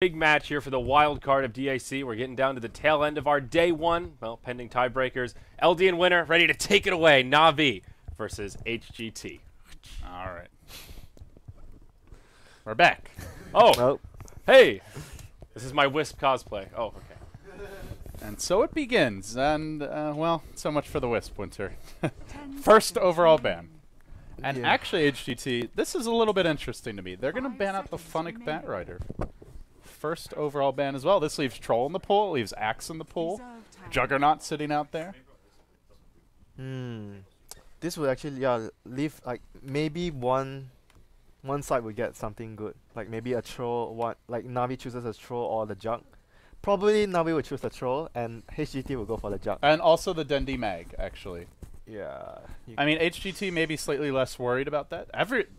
Big match here for the wild card of DAC. We're getting down to the tail end of our day one. Well, pending tiebreakers. LD and winner ready to take it away. Na'Vi versus HGT. All right. We're back. Oh, Well, hey. This is my Wisp cosplay. Oh, okay. And so it begins. And, well, so much for the Wisp, WinteR. First overall ban. And Yeah. actually, HGT, this is a little bit interesting to me. They're going to ban out the Funnic Batrider. First overall ban as well. This leaves Troll in the pool, leaves Axe in the pool, Juggernaut sitting out there. this would actually leave like maybe one side would get something good, like maybe a troll. Like Na'Vi chooses a troll or the jug. Probably Na'Vi would choose the troll, and HGT will go for the jug. And also the Dendi Mag, actually. Yeah. I mean, HGT may be slightly less worried about that.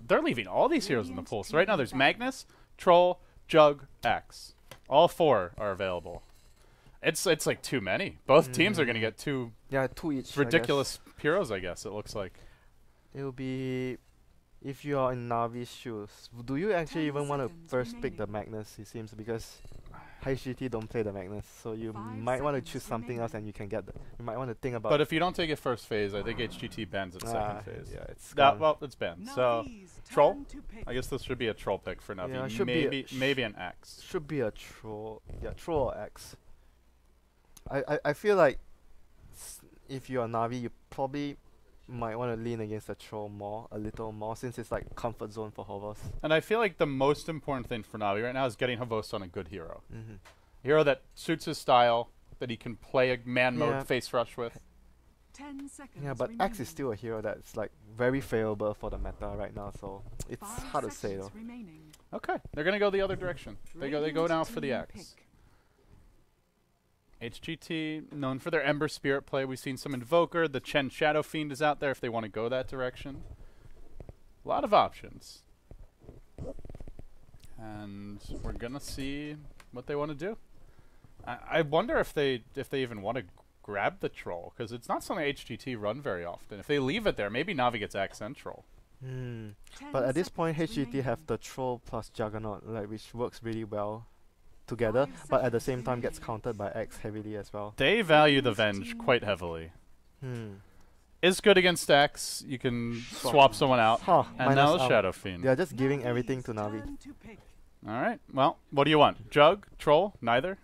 They're leaving all these heroes in the pool. So right now there's Magnus, Troll, Jug, Axe. All four are available. It's like too many. Both teams are going to get two two each. ridiculous heroes, I guess, it looks like. It'll be if you are in Navi's shoes. Do you actually even want to first pick the Magnus? It seems because HGT don't play the Magnus, so you might want to choose something else, and you can get. You might want to think about. But if you don't take it first phase, I think HGT bans it second phase. Yeah, it's Well, it's banned. So Troll. I guess this should be a Troll pick for Na'Vi. Yeah, should be maybe an Axe. should be a troll. Yeah, troll or X. I feel like if you're Na'Vi, you probably might want to lean against the troll a little more, since it's like comfort zone for Hovos. And I feel like the most important thing for Na'Vi right now is getting Havos on a good hero. Mm-hmm. Hero that suits his style, that he can play a man mode Yeah. face rush with. 10 seconds Yeah, but X is still a hero that's like very favorable for the meta right now, so it's hard to say though. Okay, they're gonna go the other direction. They go now for the Axe. HGT, known for their Ember Spirit play. We've seen some Invoker. The Chen Shadow Fiend is out there if they want to go that direction. A lot of options. And we're going to see what they want to do. I wonder if they even want to grab the Troll, because it's not something HGT run very often. If they leave it there, maybe Na'Vi gets Axe and Troll. But at this point, HGT have the troll plus Juggernaut, like which works really well together, but at the same time gets countered by X heavily as well. They value the Venge quite heavily. Is good against Axe. You can swap someone out. And now the Shadow Fiend. They are just giving everything to Na'Vi. Alright, well, what do you want? Jug? Troll? Neither?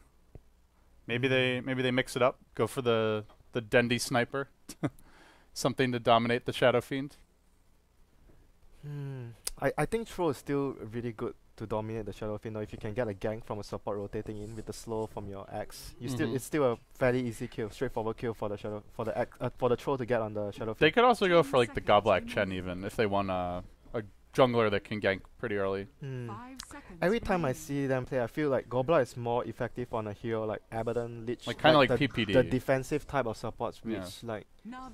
Maybe they mix it up. Go for the Dendi Sniper. Something to dominate the Shadow Fiend. I think Troll is still really good to dominate the Shadow Fiend. Or if you can get a gank from a support rotating in with the slow from your Axe, it's still a fairly easy kill, straightforward kill for the for the Troll to get on the Shadow Fiend. They could also go for like the Goblak Chen even if they want a jungler that can gank pretty early. Every time I see them play, I feel like Gobbler is more effective on a hero like Abaddon, Lich, Like kinda like the, PPD. the defensive type of supports, which Yeah. like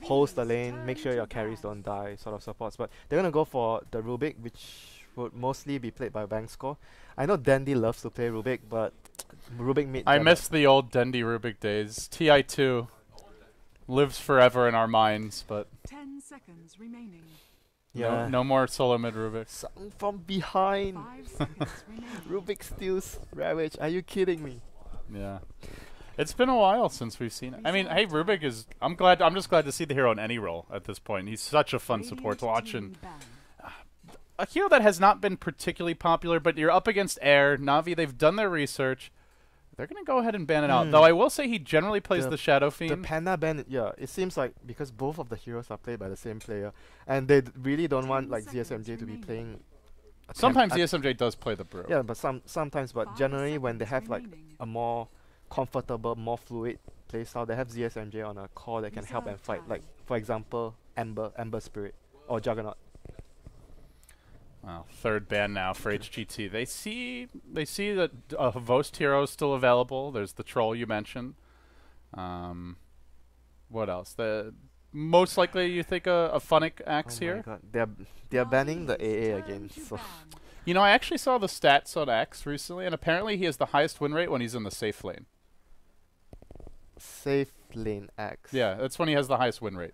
holds the lane, make sure your carries don't die, sort of supports. But they're gonna go for the Rubik, which would mostly be played by Bank Score. I know Dandy loves to play Rubik, but Rubik mid. I miss the old Dendi Rubik days. TI2 lives forever in our minds, but 10 seconds remaining. Yeah. no more solo mid Rubik. Something from behind. 5 seconds remaining. Rubik steals Ravage. Are you kidding me? Yeah. It's been a while since we've seen it. I mean, hey, Rubik is... I'm just glad to see the hero in any role at this point. He's such a fun support to watch. And a hero that has not been particularly popular, but you're up against Air. Na'Vi, they've done their research. They're going to go ahead and ban it out. Though I will say he generally plays the Shadow Fiend. The Panda ban, yeah, it seems like because both of the heroes are played by the same player, and they really don't want like ZSMJ to be playing. Sometimes ZSMJ does play the Brew. Yeah, but sometimes, but generally when they have like a more comfortable, more fluid playstyle, they have ZSMJ on a core that can help and fight. Like for example, Ember Spirit or Juggernaut. Well, third ban now for HGT. They see that Vost hero is still available. There's the Troll you mentioned. What else? Most likely you think a Funnic Axe here. Oh my god, they're banning the AA again. So You know, I actually saw the stats on Axe recently, and apparently he has the highest win rate when he's in the safe lane. safe lane Axe. Yeah, that's when he has the highest win rate.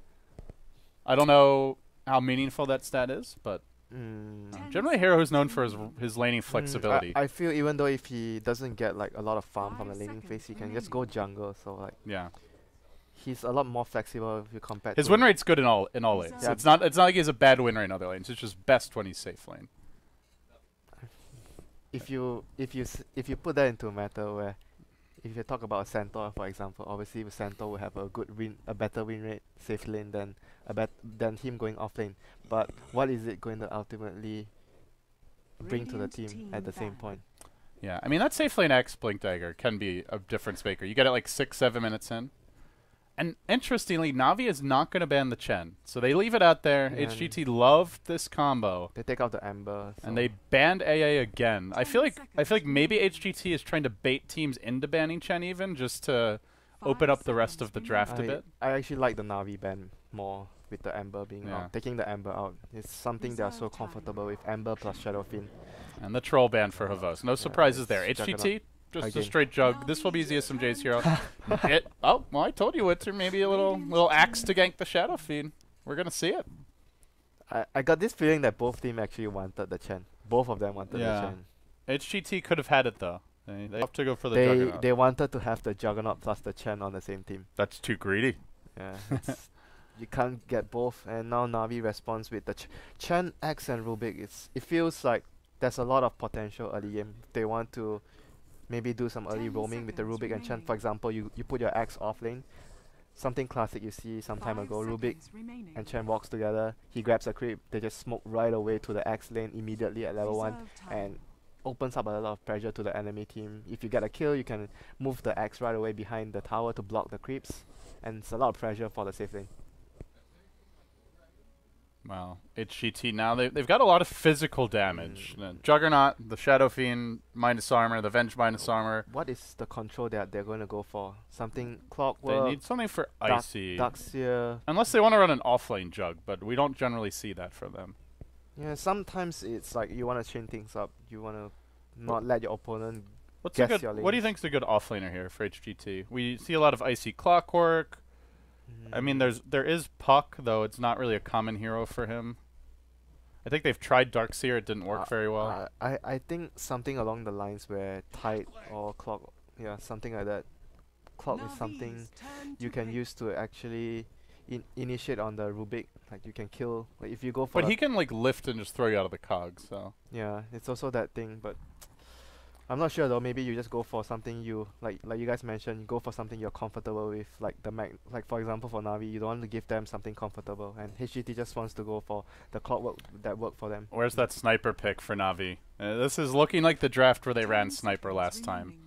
I don't know how meaningful that stat is, but Generally, a hero who's known for his laning flexibility. I feel even though if he doesn't get like a lot of farm from the laning phase, he can just go jungle. So like Yeah. he's a lot more flexible if you compare. His to win rate's good in all lanes. Yeah. It's not like he has a bad win rate in other lanes. It's just best when he's safe lane. If you put that into a matter where if you talk about a Centaur, for example, obviously the Centaur will have a better win rate safe lane than than him going off lane. But what is it going to ultimately bring to the Radiant team team at the same ban. point? Yeah, I mean that safe lane X Blink Dagger can be a difference maker. You get it like 6-7 minutes in. And interestingly, Navi is not going to ban the Chen. So they leave it out there. Yeah, HGT loved this combo. They take out the Ember. So And they banned AA again. I feel like 10 seconds maybe remaining. HGT is trying to bait teams into banning Chen even just to open up the rest of the draft a bit. I actually like the Navi ban more with the Ember being Yeah. out. Taking the Ember out. It's something they are so Reserve time. comfortable with. Ember plus Shadowfin. And the troll ban for Havos. No surprises there. it's HGT, just a Again. straight jug. This will be ZSMJ's hero. Oh, well, I told you, WinteR. Maybe a little axe to gank the Shadow Fiend. We're going to see it. I got this feeling that both teams actually wanted the Chen. Both of them wanted Yeah. the Chen. HGT could have had it, though. They have to go for the Juggernaut. They wanted to have the Juggernaut plus the Chen on the same team. That's too greedy. Yeah, you can't get both. And now Navi responds with the Chen, X, and Rubik. It feels like there's a lot of potential early game. They want to maybe do some early 10 roaming with the seconds Rubik and Chen. For remaining. example, you put your X off lane. Something classic you see some time 5 ago. Rubik seconds remaining. and Chen walks together. He grabs a creep. They just smoke right away to the X lane immediately at level 1. Reserve time. And opens up a lot of pressure to the enemy team. If you get a kill, you can move the X right away behind the tower to block the creeps. And it's a lot of pressure for the safe lane. Wow. HGT now, they've got a lot of physical damage. The Juggernaut, the Shadow Fiend minus armor, the Venge minus armor. What is the control that they're going to go for? Something They clockwork, need something for Dark- Icy. Darkseer. Unless they want to run an offlane jug, but we don't generally see that for them. Yeah, sometimes it's like you want to chain things up. You want to not let your opponent. What's a Guess good? your What do you lanes. think's a good offlaner here for HGT? We see a lot of Icy Clockwork. I mean, there is Puck, though it's not really a common hero for him. I think they've tried Darkseer; it didn't work very well. I think something along the lines where Tide or Clock, yeah, something like that. Clock is something Navi's turn you to can pick. use to actually initiate on the Rubik. Like you can kill. Like if you go for. But the he can like lift and just throw you out of the cog. So Yeah, it's also that thing, but I'm not sure though. Maybe you just go for something you like you guys mentioned. You go for something you're comfortable with, like like for example for Navi, you don't want to give them something comfortable, and HGT just wants to go for the clockwork that work for them. where's that sniper pick for Navi? This is looking like the draft where they 10 ran sniper seconds last time. remaining.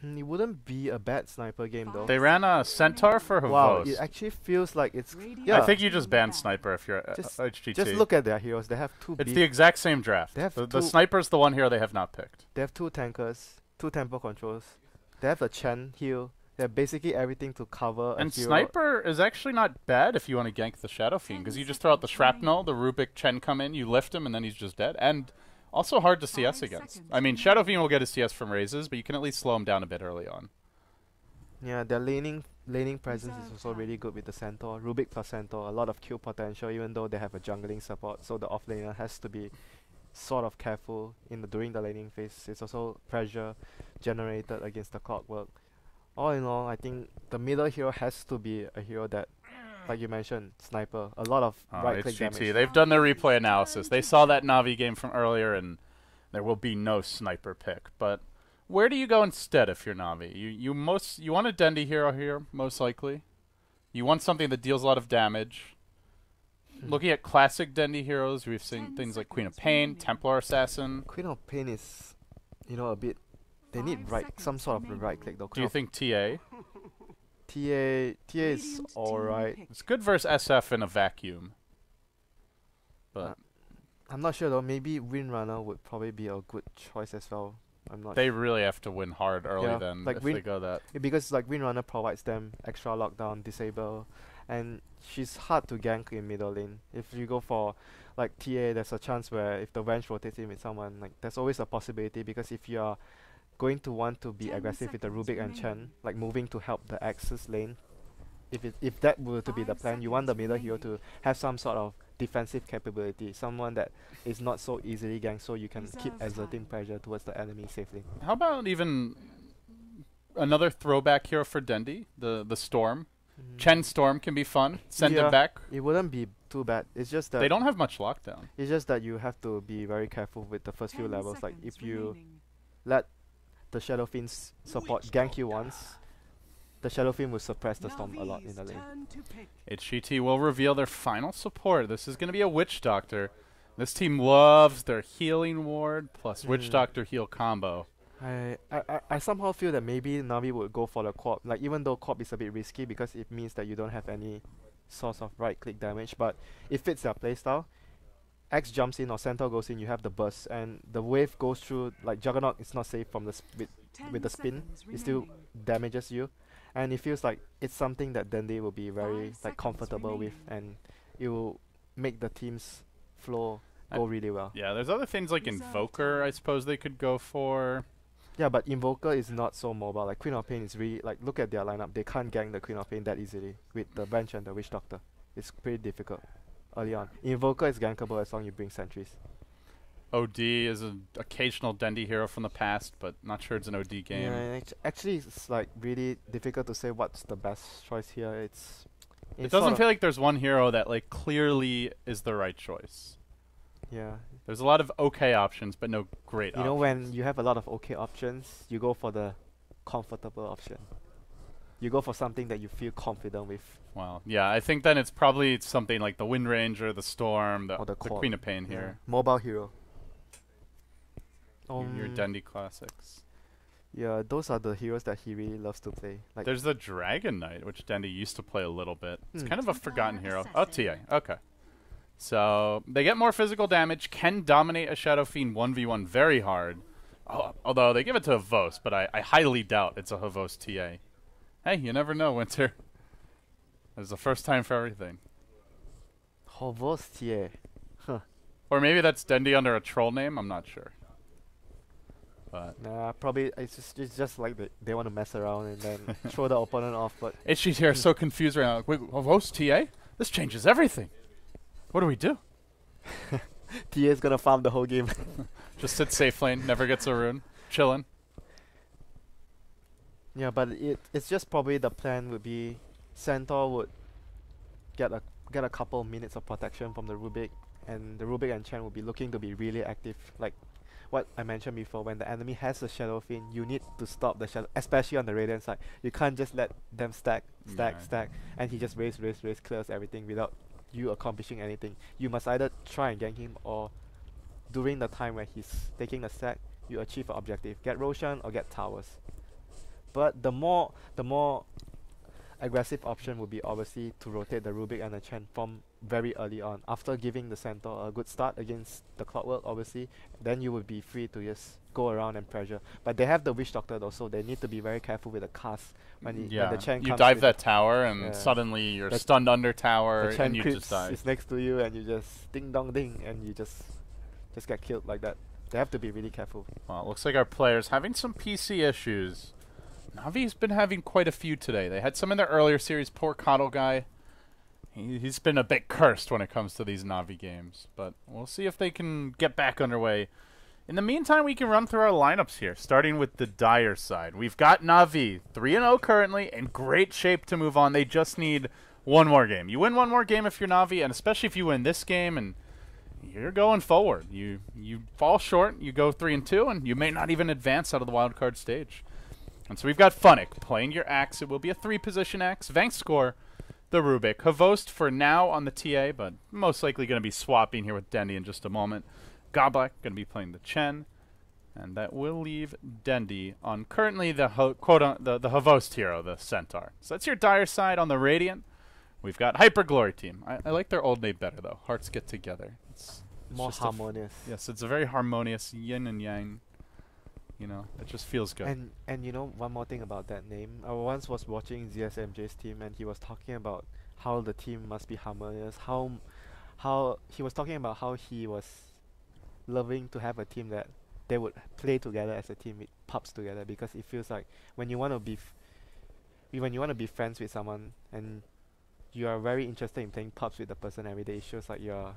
It wouldn't be a bad sniper game though. They ran a Centaur for Havos. Wow, it actually feels like it's. Radiant Yeah. I think you just ban team sniper if you're Just- HGT. Just look at their heroes. They have two. It's beef- the exact same draft. They have The two- sniper's the one hero they have not picked. They have two tankers, two tempo controls. They have the Chen heal. They have basically everything to cover. And a hero. sniper is actually not bad if you want to gank the Shadow Fiend, because you just throw out the shrapnel, the Rubik Chen come in, you lift him, and then he's just dead. And also hard to CS 5 against. seconds I mean, Shadow Fiend will get his CS from raises, but you can at least slow him down a bit early on. Yeah, their laning presence is Reserve also really time. good with the Centaur. Rubik plus Centaur, a lot of kill potential even though they have a jungling support, so the offlaner has to be sort of careful during the laning phase. It's also pressure generated against the clockwork. All in all, I think the middle hero has to be a hero that, like you mentioned, sniper. A lot of right click HGT, damage. they've done their replay analysis. They saw that Navi game from earlier, and there will be no sniper pick. But where do you go instead if you're Navi? You want a Dendi hero here, most likely. You want something that deals a lot of damage. Looking at classic Dendi heroes, we've seen 10 things like Queen of seconds Pain, remaining. Templar Assassin. Queen of Pain is, a bit. They need 5 some seconds sort of remaining. right click though. Do you think TA? TA is Radiant team alright. pick. It's good versus SF in a vacuum. But I'm not sure though. Maybe Windrunner would probably be a good choice as well. I'm not. they really have to win hard early Yeah, then like if win- they go that. Because like Windrunner provides them extra lockdown, disable, and she's hard to gank in middle lane. If you go for like TA, there's a chance where if the Venge rotates in with someone, like there's always a possibility because if you are going to want to be 10 aggressive with the seconds Rubik and Chen, remaining. like moving to help the Axis lane, if that were to be the 5 plan, you want the seconds middle hero remaining. to have some sort of defensive capability, someone that is not so easily ganked, so you can keep Reserve exerting time. pressure towards the enemy safely. How about even another throwback hero for Dendi, the Storm? Chen Storm can be fun. Send Yeah. him back. It wouldn't be too bad. It's just that They don't have much lockdown. it's just that you have to be very careful with the first few 10 levels. Like seconds if you remaining. let the Shadow Fiends support gank you once, the Shadow Fiend will suppress the storm a lot in Navi's the lane. turn to pick. HGT will reveal their final support. This is going to be a Witch Doctor. This team loves their healing ward plus Witch Doctor heal combo. I somehow feel that maybe Navi would go for the Corp. Like even though Corp is a bit risky because it means that you don't have any source of right click damage, but it fits their playstyle. X jumps in or Centaur goes in, you have the burst, and the wave goes through. Like Juggernaut is not safe from the 10 with the spin. seconds It still remaining. damages you, and it feels like it's something that Dende will be very 5 like comfortable with, remaining. and it will make the team's flow I- go really well. Yeah, there's other things like Reserve Invoker, time. I suppose they could go for. Yeah, but Invoker is not so mobile. Like Queen of Pain is really like look at their lineup. They can't gank the Queen of Pain that easily with the bench and the Witch Doctor. It's pretty difficult early on. Invoker is gankable as long as you bring sentries. OD is an occasional Dendi hero from the past, but not sure it's an OD game. Yeah, and actually it's like really difficult to say what's the best choice here. It's It sort doesn't of- feel like there's one hero that like clearly is the right choice. yeah. There's a lot of okay options, but no great You know, options. when you have a lot of okay options, you go for the comfortable option. You go for something that you feel confident with. Well, yeah, I think then it's probably something like the Wind Ranger, the Storm, the, Or the the Corp. Queen of Pain Yeah. here. Mobile hero. Your Dendi classics. Yeah, those are the heroes that he really loves to play. Like There's the Dragon Knight, which Dendi used to play a little bit. It's Hmm. kind of a Tutor forgotten hero. Oh, Assassin. TA. Okay. So they get more physical damage, can dominate a Shadow Fiend 1v1 very hard. Oh, although they give it to Havos, but I highly doubt it's a Havos TA. Hey, you never know, WinteR. There's the first time for everything. Hovos TA. Or maybe that's Dendi under a troll name, I'm not sure. But Nah, probably it's just like they want to mess around and then throw the opponent off. But HGT here is so confused right now. Wait, Havos TA? This changes everything. What do we do? TA is gonna farm the whole game. Just sit safe lane, never gets a rune, chillin'. Yeah, but it's just probably the plan would be Centaur would get a couple minutes of protection from the Rubik, and the Rubik and Chen will be looking to be really active. Like what I mentioned before, when the enemy has a Shadow Fiend, you need to stop the Shadow, especially on the Radiant side. You can't just let them stack, Yeah. and he just race, clears everything without you accomplishing anything. You must either try and gank him, or during the time where he's taking a stack, you achieve an objective. Get Roshan or get towers. But the more aggressive option would be obviously to rotate the Rubik and the Chen from very early on. After giving the Centaur a good start against the Clockwork, obviously, then you would be free to just go around and pressure. But they have the Witch Doctor though, so they need to be very careful with the cast when the Chen you comes dive with that tower and Yeah. suddenly you're The- stunned under tower the Chen and you creeps just die. is next to you and you just ding dong ding and you just get killed like that. They have to be really careful. Well, it looks like our players having some PC issues. Navi's been having quite a few today. They had some in their earlier series. Poor Coddle guy. He's been a bit cursed when it comes to these Navi games. But we'll see if they can get back underway. In the meantime, we can run through our lineups here, starting with the Dire side. We've got Navi, 3-0 currently, in great shape to move on. They just need one more game. You win one more game if you're Navi, and especially if you win this game, and you're going forward. You fall short, you go 3-2, and you may not even advance out of the wildcard stage. And so we've got Funnick playing your axe. It will be a 3-position axe. Vank score the Rubik. Havost for now on the TA, but most likely going to be swapping here with Dendi in just a moment. Goblak going to be playing the Chen. And that will leave Dendi on currently the the Havost hero, the Centaur. So that's your Dire side. On the Radiant, we've got Hyper Glory Team. I like their old name better, though. Hearts Get Together. It's More just harmonious. yes, it's a very harmonious yin and yang. You know, it just feels good. And you know one more thing about that name. I once was watching ZSMJ's team and he was talking about how the team must be harmonious. How he was talking about how he was loving to have a team that they would play together as a team with pubs together, because it feels like when you want to be when you want to be friends with someone and you are very interested in playing pubs with the person every day, it shows like you're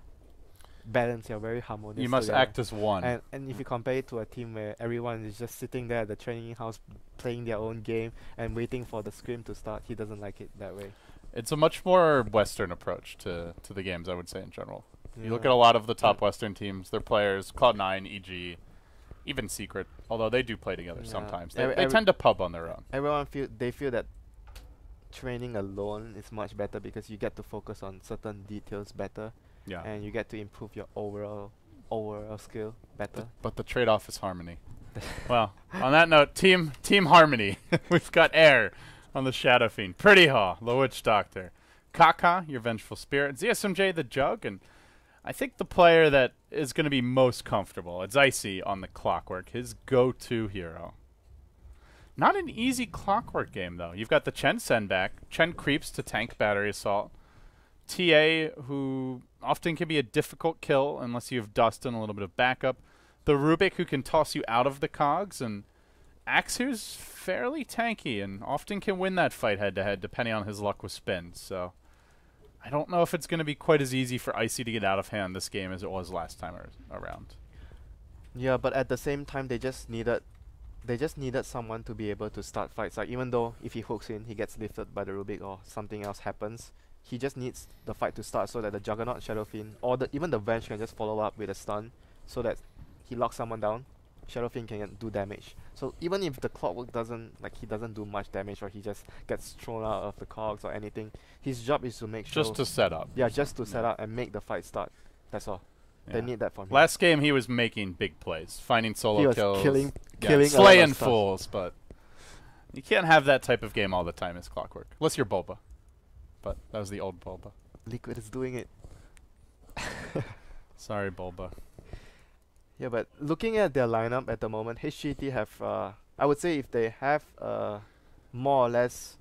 balanced, you're very harmonious. You must together. act as one. And if you compare it to a team where everyone is just sitting there at the training house playing their own game and waiting for the scrim to start, he doesn't like it that way. It's a much more Western approach to the games, I would say, in general. Yeah. You look at a lot of the top Western teams, their players, Cloud9, EG, even Secret, although they do play together Yeah. sometimes. Every- They tend to pub on their own. Everyone feel that training alone is much better because you get to focus on certain details better, Yeah. and you get to improve your overall skill better. But the trade-off is harmony. Well, on that note, team harmony. We've got Air on the Shadow Fiend, Pretty Haw, the Witch Doctor, Kaka, your Vengeful Spirit, ZSMJ, the Jug, and I think the player that is going to be most comfortable, it's Icy on the Clockwork, his go-to hero. Not an easy Clockwork game, though. You've got the Chen send back. Chen creeps to tank Battery Assault. TA, who often can be a difficult kill unless you have Dust and a little bit of backup. The Rubik, who can toss you out of the cogs. And Axe, who's fairly tanky and often can win that fight head-to-head, depending on his luck with spins. So I don't know if it's going to be quite as easy for Icy to get out of hand this game as it was last time around. Yeah, but at the same time, they just needed someone to be able to start fights. Like, even though if he hooks in, he gets lifted by the Rubik or something else happens, he just needs the fight to start so that the Juggernaut, Shadow Fiend, or even the Venge can just follow up with a stun so that he locks someone down. Shadow Fiend can do damage. So even if the Clockwork he doesn't do much damage or he just gets thrown out of the cogs or anything, his job is to make sure. Just to set up. Yeah, just to set up and make the fight start. That's all. Yeah. They need that from him. Last game, he was making big plays, finding solo He was kills, killing yeah, a lot of slaying stuff. fools, but you can't have that type of game all the time as Clockwork, unless you're Bulba. But that was the old Bulba. Liquid is doing it. Sorry, Bulba. Yeah, but looking at their lineup at the moment, HGT have, I would say if they have more or less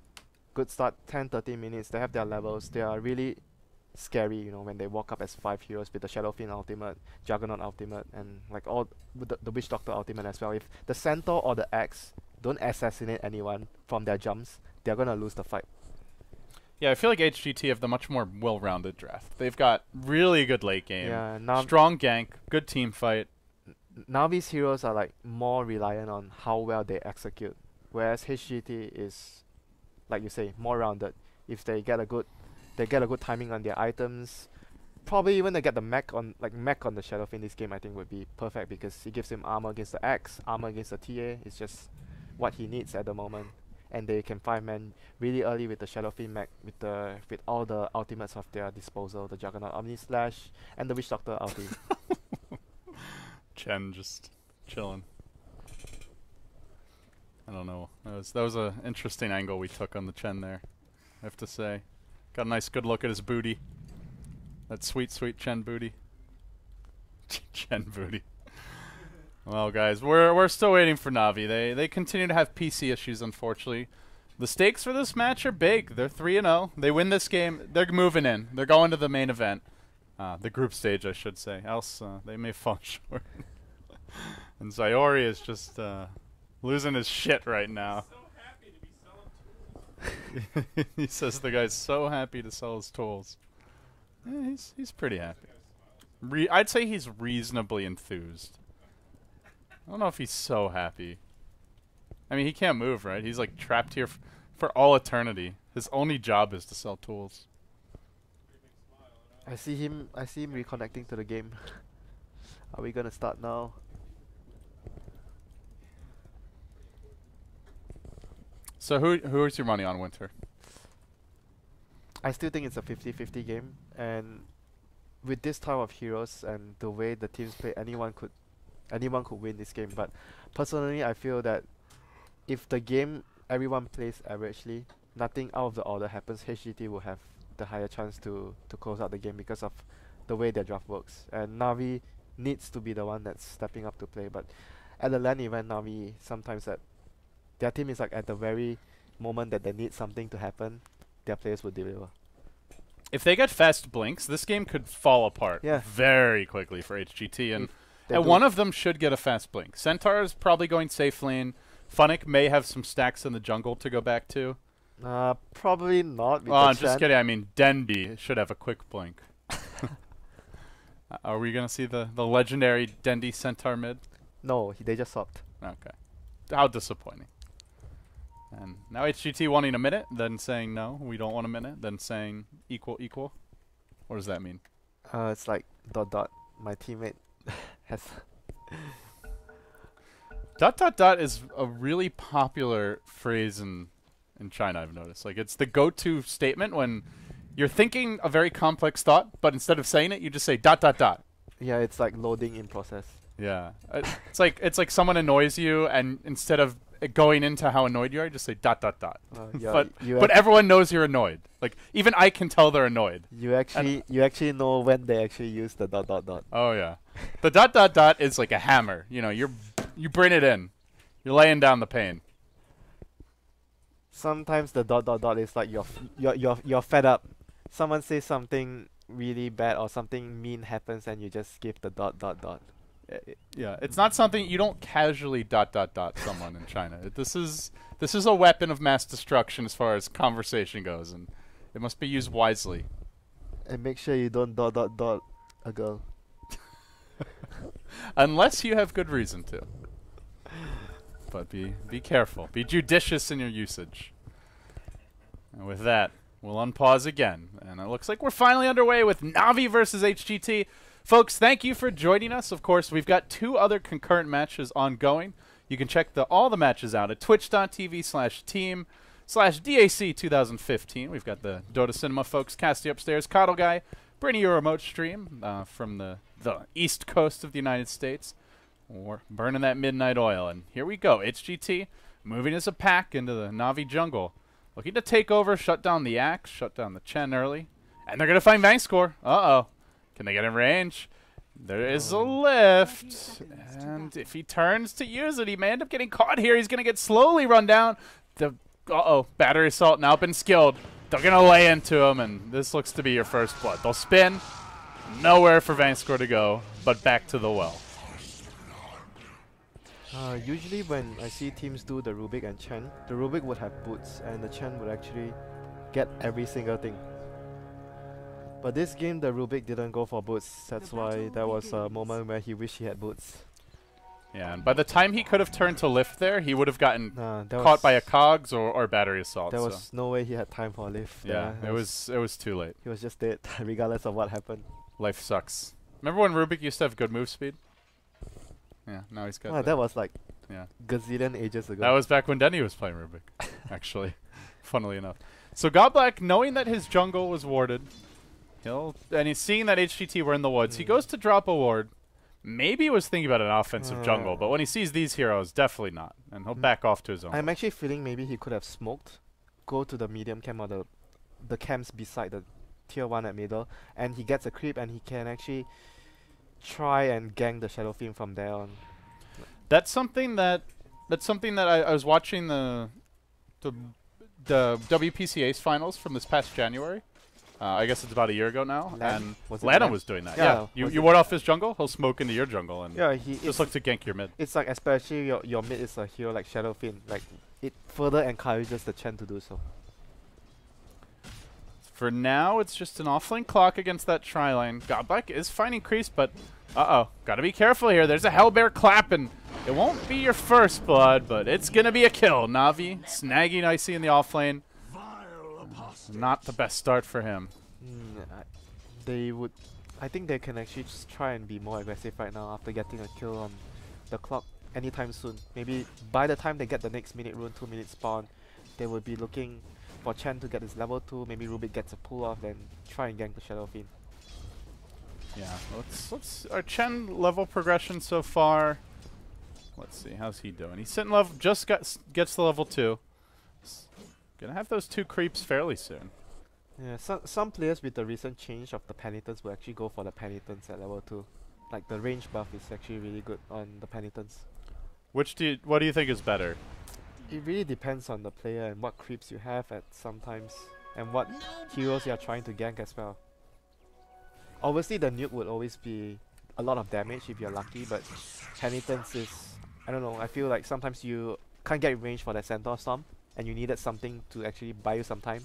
good start, 10-13 minutes, they have their levels, they are really scary, you know, when they walk up as 5 heroes with the Shadow Fiend ultimate, Juggernaut ultimate, and like all with the Witch Doctor ultimate as well. If the Centaur or the Axe don't assassinate anyone from their jumps, they're gonna lose the fight. Yeah, I feel like HGT have the much more well-rounded draft. They've got really good late game, Yeah, strong gank, good team fight. Navi's heroes are like more reliant on how well they execute, whereas HGT is, like you say, more rounded. If they get a good timing on their items, probably even they get the mech on the Shadow Fiend this game, I think would be perfect because it gives him armor against the Axe, armor against the TA. It's just what he needs at the moment, and they can 5-man really early with the Shadow Fiend mech with all the ultimates of their disposal, the Juggernaut Omni Slash and the Witch Doctor ulti. Chen just chilling. I don't know. That was a interesting angle we took on the Chen there, I have to say. Got a nice good look at his booty. That sweet, sweet Chen booty. Chen booty. Well, guys, we're still waiting for Navi. They continue to have PC issues, unfortunately. The stakes for this match are big. They're 3-0. They win this game, they're moving in. They're going to the main event. The group stage, I should say. Else, they may fall short. And Sayori is just losing his shit right now. He says the guy's so happy to sell his tools. Yeah, he's pretty happy. I'd say he's reasonably enthused. I don't know if he's so happy. I mean, he can't move, right? He's like trapped here for all eternity. His only job is to sell tools. I see him reconnecting to the game. Are we gonna start now? So who's your money on, WinteR? I still think it's a 50-50 game, and with this type of heroes and the way the teams play, anyone could win this game. But personally, I feel that if the game everyone plays averagely, nothing out of the order happens, HGT will have the higher chance to close out the game because of the way their draft works. And Navi needs to be the one that's stepping up to play. But at the LAN event, Navi sometimes their team is like at the very moment that they need something to happen, their players will deliver. If they get fast blinks, this game could fall apart Yeah. very quickly for HGT. And They and do- one of them should get a fast blink. Centaur is probably going safe lane. Funnick may have some stacks in the jungle to go back to. Probably not. With Well, the I'm just Chen. kidding. I mean, Dendy should have a quick blink. Are we going to see the legendary Dendy Centaur mid? No, they just swapped. Okay. How disappointing. And now HGT wanting a minute, then saying no, we don't want a minute, then saying equal, equal. What does that mean? It's like ... My teammate has... ... is a really popular phrase in China, I've noticed. Like, it's the go-to statement when you're thinking a very complex thought, but instead of saying it, you just say ... Yeah, it's like loading in process. Yeah. It's like someone annoys you, and instead of going into how annoyed you are, you just say ... Yeah, But everyone knows you're annoyed. Like, even I can tell they're annoyed. you actually know when they actually use the ... Oh, yeah. The ... is like a hammer. You know, you bring it in. You're laying down the pain. Sometimes the ... is like you're fed up. Someone says something really bad or something mean happens and you just give the ... Yeah, it's not something you don't casually ... someone in China. This is a weapon of mass destruction as far as conversation goes, and it must be used wisely. And make sure you don't ... a girl. Unless you have good reason to. But be careful. Be judicious in your usage. And with that, we'll unpause again. And it looks like we're finally underway with Navi versus HGT. Folks, thank you for joining us. Of course, we've got 2 other concurrent matches ongoing. You can check all the matches out at twitch.tv/team/DAC2015. We've got the Dota Cinema folks, Casty Upstairs, Coddle Guy, bringing you a remote stream from the east coast of the United States. We're burning that midnight oil. And here we go. HGT moving as a pack into the Navi jungle. Looking to take over, shut down the Axe, shut down the Chen early. And they're going to find Vangscore. Uh-oh. Can they get in range? There is a lift. And if he turns to use it, he may end up getting caught here. He's going to get slowly run down. Battery assault now been skilled. They're going to lay into him, and this looks to be your first blood. They'll spin. Nowhere for Vangscore to go, but back to the well. Usually when I see teams do the Rubik and Chen, the Rubik would have boots and the Chen would actually get every single thing. But this game the Rubik didn't go for boots, that's why there was a moment where he wished he had boots. Yeah, and by the time he could have turned to lift there, he would have gotten There caught by a cogs or battery assault. There was no way he had time for a lift. Yeah, it was too late. He was just dead, regardless of what happened. Life sucks. Remember when Rubik used to have good move speed? Yeah, now he's got That was like yeah. gazillion ages ago. That was back when Denny was playing Rubik, actually, funnily enough. So Godblack, knowing that his jungle was warded, and he's seeing that HGT were in the woods, he goes to drop a ward. Maybe he was thinking about an offensive jungle, but when he sees these heroes, definitely not. And he'll back off to his own. I'm actually feeling maybe he could have smoked, go to the medium camp or the camps beside the tier 1 at middle, and he gets a creep and he can actually try and gank the Shadow Fiend from there on. That's something that I was watching the WPCA's finals from this past January. I guess it's about a year ago now, and Lana was doing that. Yeah, you ward off his jungle, he'll smoke into your jungle, and he just look to gank your mid. It's like especially your mid is a hero like Shadow Fiend, like it further encourages the Chen to do so. For now, it's just an offlane clock against that tri-lane. Godblack is finding creeps, but gotta be careful here. There's a Hellbear clap, and it won't be your first blood, but it's gonna be a kill. Navi snagging Icy in the offlane. Not the best start for him. I think they can actually just try and be more aggressive right now after getting a kill on the clock anytime soon. Maybe by the time they get the next minute rune, 2 minute spawn, they will be looking for Chen to get his level 2. Maybe Rubik gets a pull off, then try and gank the Shadow Fiend. Yeah, let's our Chen level progression so far. Let's see, how's he doing? He's sitting level, gets the level 2. Gonna have those 2 creeps fairly soon. Yeah, some players with the recent change of the penitents will actually go for the penitents at level 2. Like the range buff is actually really good on the penitents. What do you think is better? It really depends on the player and what creeps you have at sometimes, and what heroes you are trying to gank as well. Obviously the nuke would always be a lot of damage if you're lucky, but penitence is, I don't know, I feel like sometimes you can't get range for that Centaur Storm, and you needed something to actually buy you some time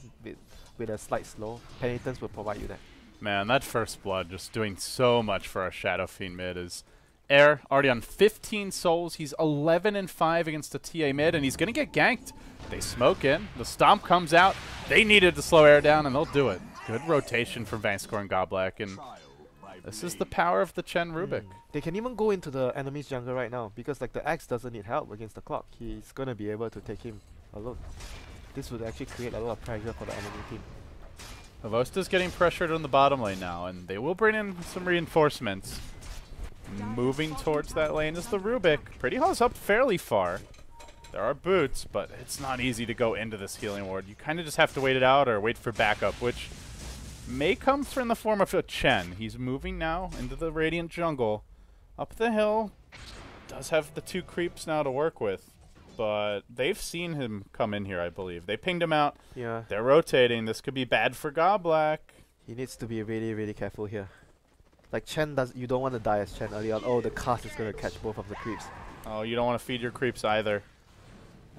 with a slight slow, Penitence will provide you that. Man, that first blood just doing so much for our Shadow Fiend mid is Air already on 15 souls. He's 11 and 5 against the TA mid, and he's gonna get ganked. They smoke in. The stomp comes out. They needed to slow Air down, and they'll do it. Good rotation from Vangscore and Goblak, and this is the power of the Chen Rubik. They can even go into the enemy's jungle right now because like the Axe doesn't need help against the clock. He's gonna be able to take him alone. This would actually create a lot of pressure for the enemy team. Havosta's getting pressured on the bottom lane now, and they will bring in some reinforcements. Moving towards that lane is the Rubik. Pretty Hall's up fairly far. There are boots, but it's not easy to go into this healing ward. You kind of just have to wait it out or wait for backup, which may come in the form of a Chen. He's moving now into the Radiant jungle. Up the hill. Does have the 2 creeps now to work with, but they've seen him come in here, I believe. They pinged him out. Yeah. They're rotating. This could be bad for Goblak. He needs to be really, really careful here. Like Chen you don't want to die as Chen early on. Oh, the cast is going to catch both of the creeps. Oh, you don't want to feed your creeps either.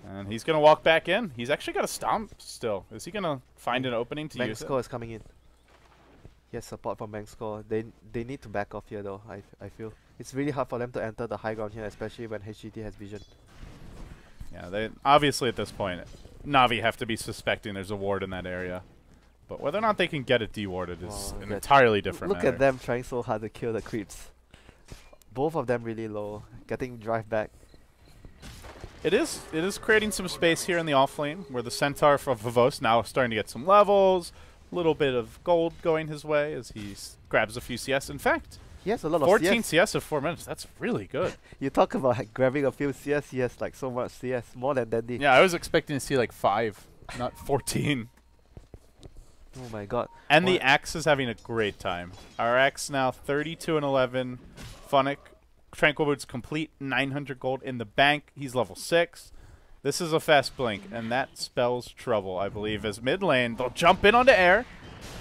And he's going to walk back in. He's actually got a stomp still. Is he going to find an opening to use it? Vangscore is coming in. Yes, support from Vangscore. They need to back off here though, I feel. It's really hard for them to enter the high ground here, especially when HGT has vision. Yeah, they obviously at this point, Na'Vi have to be suspecting there's a ward in that area. But whether or not they can get it dewarded is an entirely different matter. matter. Look at them trying so hard to kill the creeps. Both of them really low, getting drive back. It is creating some space here in the off lane, where the Centaur from Vivos now starting to get some levels, a little bit of gold going his way as he grabs a few CS. In fact, he has a lot of 14 CS of 4 minutes. That's really good. You talk about like, grabbing a few CS, he has like so much CS, more than Dandy. Yeah, I was expecting to see like 5, not 14. Oh my god. And the Axe is having a great time. Our Axe now 32 and 11. Funnick, Tranquil Boots complete, 900 gold in the bank. He's level 6. This is a fast blink, and that spells trouble, I believe, as mid lane. They'll jump in onto Air.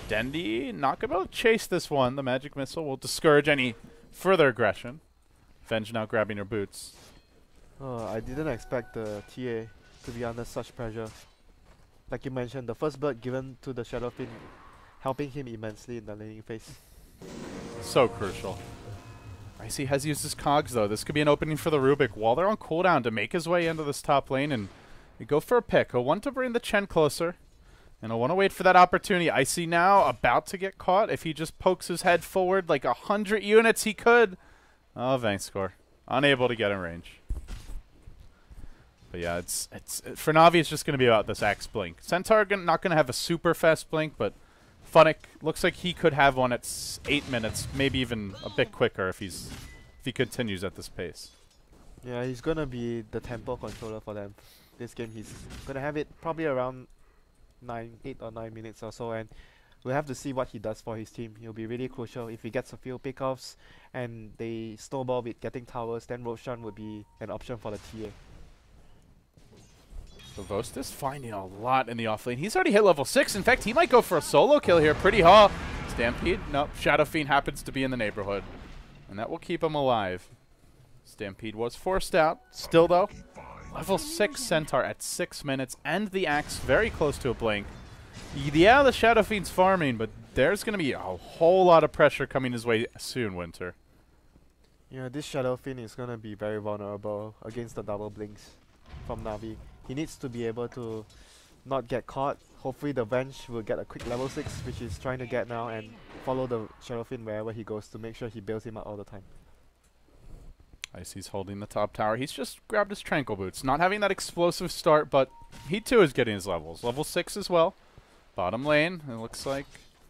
Dendi not going to be able to chase this one. The Magic Missile will discourage any further aggression. Venge now grabbing her boots. Oh, I didn't expect the TA to be under such pressure. Like you mentioned, the first bird given to the Shadow Fiend, helping him immensely in the laning phase. So crucial. Icy has used his cogs, though. This could be an opening for the Rubik while they're on cooldown to make his way into this top lane, and we go for a pick. He'll want to bring the Chen closer, and he'll want to wait for that opportunity. Icy now about to get caught. If he just pokes his head forward like 100 units, he could. Oh, Vangscore. Unable to get in range. But yeah, for Na'Vi, it's just going to be about this Axe blink. Centaur not going to have a super fast blink, but Funnick looks like he could have one at 8 minutes, maybe even a bit quicker if he continues at this pace. Yeah, he's going to be the tempo controller for them. This game, he's going to have it probably around 8 or 9 minutes or so, and we'll have to see what he does for his team. He'll be really crucial. If he gets a few pickoffs and they snowball with getting towers, then Roshan would be an option for the TA. So Vost is finding a lot in the offlane. He's already hit level 6. In fact, he might go for a solo kill here. Pretty Hall. Stampede? Nope. Shadow Fiend happens to be in the neighborhood. And that will keep him alive. Stampede was forced out. Still, though, level 6 Centaur at 6 minutes. And the Axe very close to a blink. Yeah, the Shadow Fiend's farming, but there's going to be a whole lot of pressure coming his way soon, WinteR. Yeah, this Shadow Fiend is going to be very vulnerable against the double blinks from Na'Vi. He needs to be able to not get caught. Hopefully the Venge will get a quick level 6, which he's trying to get now, and follow the Shadow Fiend wherever he goes to make sure he bails him out all the time. Icy's holding the top tower. He's just grabbed his Tranquil Boots. Not having that explosive start, but he too is getting his levels. Level 6 as well. Bottom lane, it looks like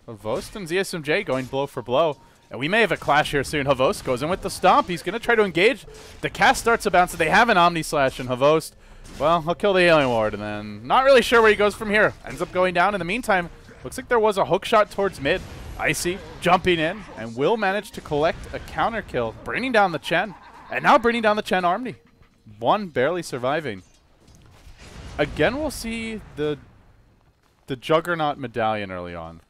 Havost and ZSMJ going blow for blow. And we may have a clash here soon. Havost goes in with the stomp. He's going to try to engage. The cast starts to bounce. They have an Omni Slash, and Havost, well, he'll kill the healing ward, and then not really sure where he goes from here. Ends up going down. In the meantime, looks like there was a hook shot towards mid. Icy jumping in, and will manage to collect a counter kill, bringing down the Chen. And now bringing down the Chen Omni. One barely surviving. Again, we'll see the Juggernaut medallion early on.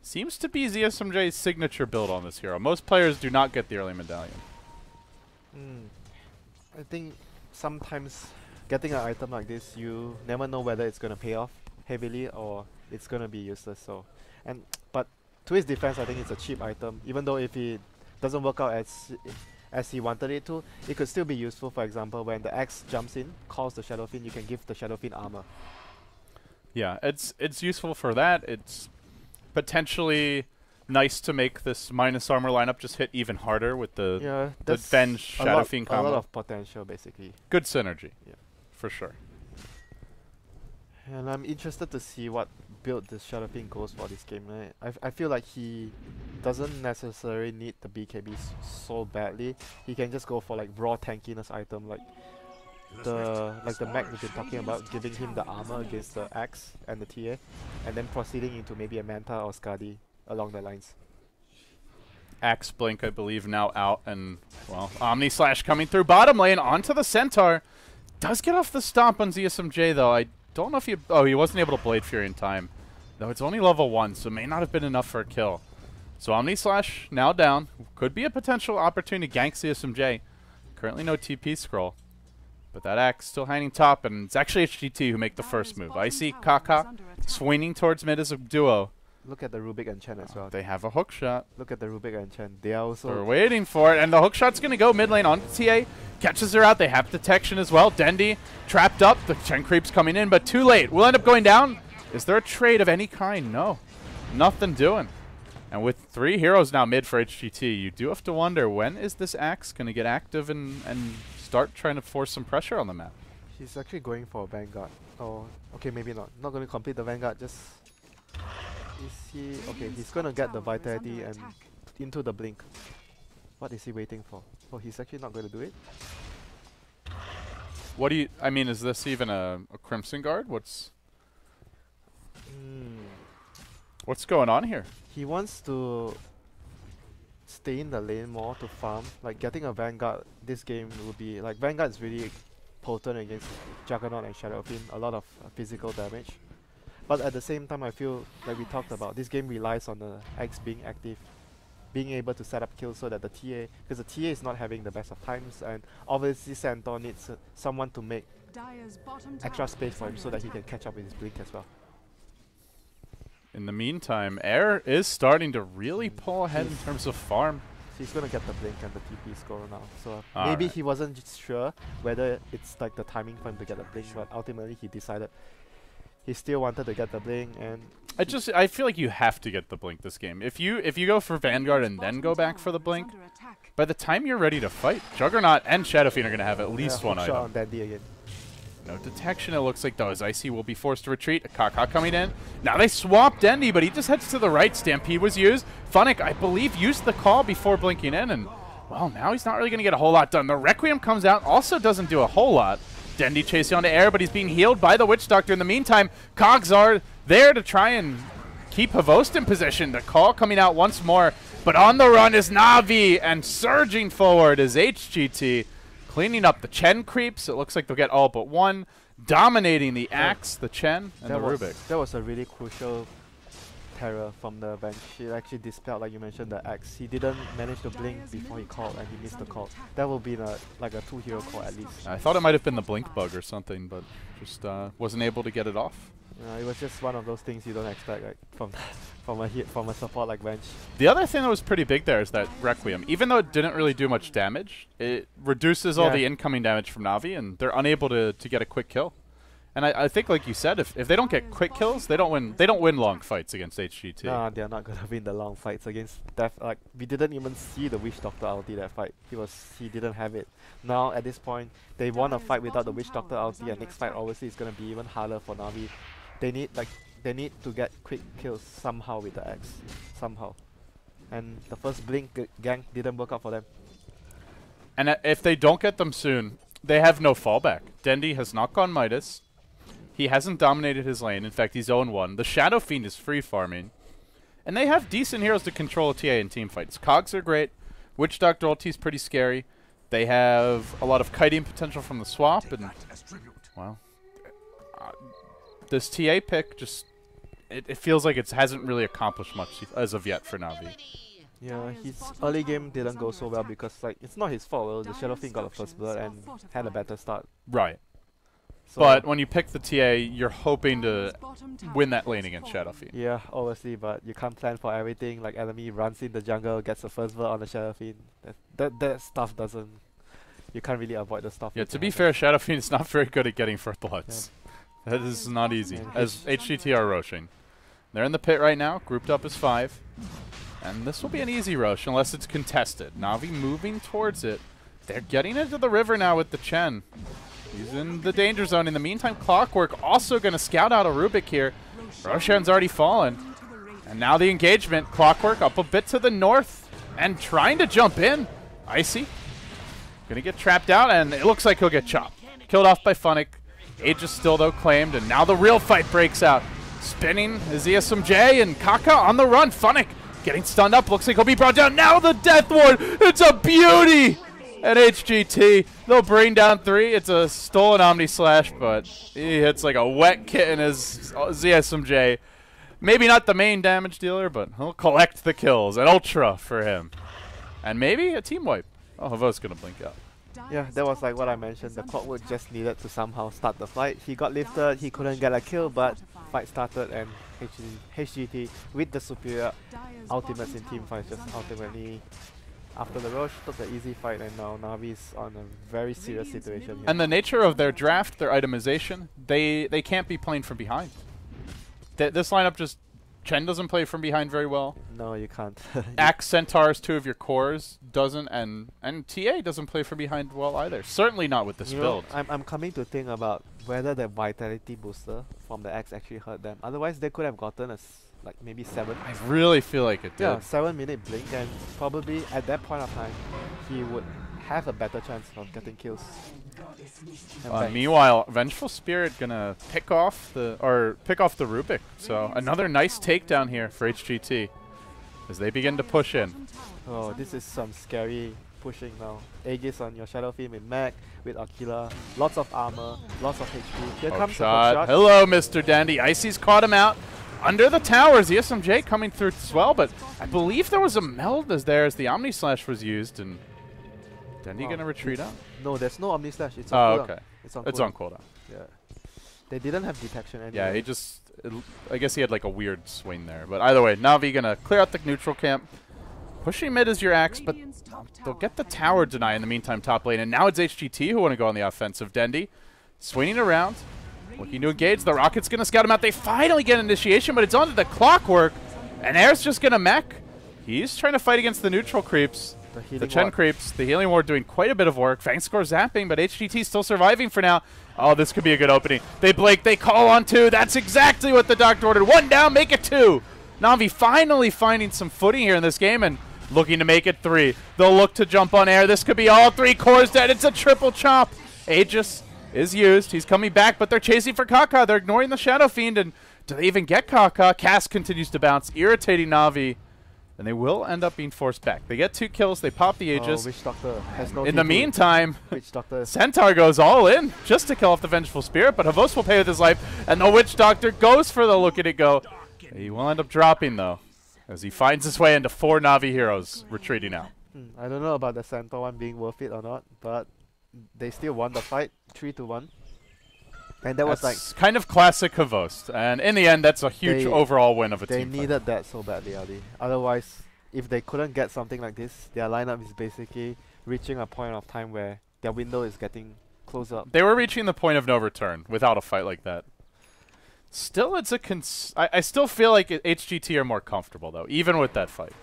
Seems to be ZSMJ's signature build on this hero. Most players do not get the early medallion. I think sometimes getting an item like this, you never know whether it's gonna pay off heavily or it's gonna be useless. So, but to his defense, I think it's a cheap item. Even though if it doesn't work out as he wanted it to, it could still be useful. For example, when the axe jumps in, calls the Shadow Fiend, you can give the Shadow Fiend armor. Yeah, it's useful for that. It's potentially nice to make this minus armor lineup just hit even harder with the Venge Shadow Fiend combo. A lot of potential, basically. Good synergy. Yeah, for sure. And I'm interested to see what build this Shadow Fiend goes for this game. Right? I feel like he doesn't necessarily need the BKB so badly. He can just go for like raw tankiness item like the mech we've been talking about, giving him the armor against the axe and the TA, and then proceeding into maybe a Manta or Skadi along the lines. Axe Blink, I believe, now out, and well, Omni Slash coming through bottom lane onto the Centaur. Does get off the stomp on ZSMJ though. I don't know if he wasn't able to Blade Fury in time. Though it's only level 1, so it may not have been enough for a kill. So Omni Slash now down. Could be a potential opportunity to gank ZSMJ. Currently no TP scroll. But that axe still hanging top, and it's actually HGT who make the first move. I see Kaka swinging towards mid as a duo. Look at the Rubik and Chen as well. They have a hook shot. Look at the Rubik and Chen. They are also... They're waiting for it, and the hook shot's going to go mid lane onto TA. Catches her out. They have detection as well. Dendi trapped up. The Chen creep's coming in, but too late. We'll end up going down. Is there a trade of any kind? No. Nothing doing. And with 3 heroes now mid for HGT, you do have to wonder, when is this axe going to get active and start trying to force some pressure on the map? He's actually going for a Vanguard. Oh, okay, maybe not. Not going to complete the Vanguard, just... Is he... Okay, he's going to get the Vitality and into the Blink. What is he waiting for? Oh, he's actually not going to do it? What do you... I mean, is this even a Crimson Guard? What's going on here? He wants to stay in the lane more to farm. Like, getting a Vanguard this game will be... Like, Vanguard is really potent against Juggernaut and Shadow Fiend. A lot of physical damage. But at the same time, I feel, like we talked about, this game relies on the Axe being active, being able to set up kills so that the TA, because the TA is not having the best of times, and obviously Centaur needs someone to make extra space for him so that he can catch up with his Blink as well. In the meantime, Air is starting to really pull ahead in terms of farm. He's going to get the Blink and the TP score now, so All maybe right. he wasn't sure whether it's like the timing for him to get the Blink, but ultimately he decided he still wanted to get the Blink, and I feel like you have to get the Blink this game. If you go for Vanguard and then go back for the Blink, by the time you're ready to fight, Juggernaut and Shadow Fiend are going to have at least one hook item. shot on Dandy again. No detection, it looks like, though, as Icy will be forced to retreat. Kaka coming in. Now they swap Dendi, but he just heads to the right. Stampede was used. Funnick, I believe, used the call before blinking in, and, well, now he's not really going to get a whole lot done. The Requiem comes out, also doesn't do a whole lot. Dendi chasing onto Air, but he's being healed by the Witch Doctor. In the meantime, Cogs are there to try and keep Havost in position. The call coming out once more, but on the run is Na'Vi, and surging forward is HGT. Cleaning up the Chen creeps. It looks like they'll get all but one. Dominating the Axe, the Chen, and the Rubik. That was a really crucial terror from the bench. He actually dispelled, like you mentioned, the Axe. He didn't manage to blink before he called, and he missed the call. That will be like a 2-hero call at least. I thought it might have been the blink bug or something, but just wasn't able to get it off. It was just one of those things you don't expect, like, from a support like bench. The other thing that was pretty big there is that Requiem. Even though it didn't really do much damage, it reduces all the incoming damage from Na'Vi, and they're unable to get a quick kill. And I think, like you said, if they don't get quick kills, they don't win long fights against HGT. No, they're not gonna win the long fights against Death. Like, we didn't even see the Witch Doctor ulti that fight. He didn't have it. Now at this point, they want to fight without the Witch Doctor ulti, and next fight obviously is gonna be even harder for Na'Vi. They need to get quick kills somehow with the Axe, somehow. And the first Blink gank didn't work out for them. And if they don't get them soon, they have no fallback. Dendi has not gone Midas. He hasn't dominated his lane. In fact, he's 0-1. The Shadow Fiend is free farming. And they have decent heroes to control a TA in team fights. Cogs are great. Witch Doctor ulti is pretty scary. They have a lot of kiting potential from the swap. And, well, this TA pick just... It feels like it hasn't really accomplished much as of yet for Na'Vi. Yeah, his early game didn't go so well because, like, it's not his fault. The Shadow Fiend got the first blood and had a better start. Right. So But when you pick the TA, you're hoping to win that lane against Shadow Fiend. yeah, obviously, but you can't plan for everything. Like enemy runs in the jungle, gets the first word on the Shadow Fiend. That stuff doesn't. You can't really avoid the stuff. Yeah, that to can be happen. fair, Shadow Fiend is not very good at getting first bloods. That is not easy, And as HGT are rushing. They're in the pit right now, grouped up as 5. And this will be an easy rush unless it's contested. Na'Vi moving towards it. They're getting into the river now with the Chen. He's in the danger zone. In the meantime, Clockwork also going to scout out a Rubik here. Roshan's already fallen. And now the engagement. Clockwork up a bit to the north and trying to jump in. Icy. Going to get trapped out, and it looks like he'll get chopped. Killed off by Funnick. Aegis still, though, claimed, and now the real fight breaks out. Spinning is ESMJ, and Kaka on the run. Funnick getting stunned up. Looks like he'll be brought down. Now the Death Ward. It's a beauty! At HGT, they'll bring down 3. It's a stolen Omni Slash, but he hits like a wet kitten as ZSMJ. Maybe not the main damage dealer, but he'll collect the kills. An Ultra for him. And maybe a team wipe. Oh, Havo's going to blink out. Yeah, that was like what I mentioned. The Clockwork just needed to somehow start the fight. He got lifted, he couldn't get a kill, but fight started, and HGT with the superior ultimates in team fights just ultimately, after the rush, took the easy fight, and now Navi's on a very serious situation here. And the nature of their draft, their itemization, they can't be playing from behind. This lineup just, Chen doesn't play from behind very well. No, you can't. Axe Centaurs, 2 of your cores, doesn't, and TA doesn't play from behind well either. Certainly not with this You build. know, I'm coming to think about whether the vitality booster from the Axe actually hurt them. Otherwise, they could have gotten a like maybe 7. I really feel like it did. Yeah, 7-minute blink, and probably at that point of time, he would have a better chance of getting kills. And bangs. Meanwhile, Vengeful Spirit gonna pick off the Rubik. So another nice takedown here for HGT as they begin to push in. Oh, this is some scary pushing now. Aegis on your Shadow Fiend with Mac, with Aquila, lots of armor, lots of HP. Here comes the hook shot. Hello, Mr. Dandy. Icy's caught him out under the towers. The SMJ coming through as well, but I believe there was a meld as the Omni Slash was used, and Dandy gonna retreat out. No, there's no Omni Slash. It's on cooldown. Okay. It's on It's cooldown. on cooldown. Yeah. They didn't have detection anyway. Yeah, he just, I guess he had like a weird swing there. But either way, Na'Vi gonna clear out the neutral camp. Pushing mid is your Axe, but they'll get the tower deny in the meantime top lane. And now it's HGT who want to go on the offensive. Dendy swinging around, looking to engage. The Rocket's gonna scout him out. They finally get initiation, but it's onto the Clockwork. And Air's just gonna mech. He's trying to fight against the neutral creeps. The Chen creeps, the healing ward doing quite a bit of work. Fang score zapping, but HGT still surviving for now. Oh, this could be a good opening. They blink, they call on 2. That's exactly what the doctor ordered. 1 down, make it 2. Na'Vi finally finding some footing here in this game and looking to make it 3. They'll look to jump on Air. This could be all 3 cores dead. It's a triple chop. Aegis is used. He's coming back, but they're chasing for Kaka. They're ignoring the Shadow Fiend, and do they even get Kaka? Cass continues to bounce, irritating Na'Vi. And they will end up being forced back. They get 2 kills. They pop the Aegis. Witch Doctor has no In the TP. meantime, Witch Doctor. Centaur goes all in just to kill off the Vengeful Spirit, but Havos will pay with his life, and the Witch Doctor goes for the look at it go. He will end up dropping, though, as he finds his way into 4 Na'Vi heroes retreating out. I don't know about the Centaur one being worth it or not, but they still won the fight 3-1. And that was like That's kind of classic Havos, and in the end, that's a huge overall win of a they team fight. needed that so badly, Ali. Otherwise, if they couldn't get something like this, their lineup is basically reaching a point of time where their window is getting closer up. They were reaching the point of no return without a fight like that. Still, it's a I still feel like HGT are more comfortable, though, even with that fight.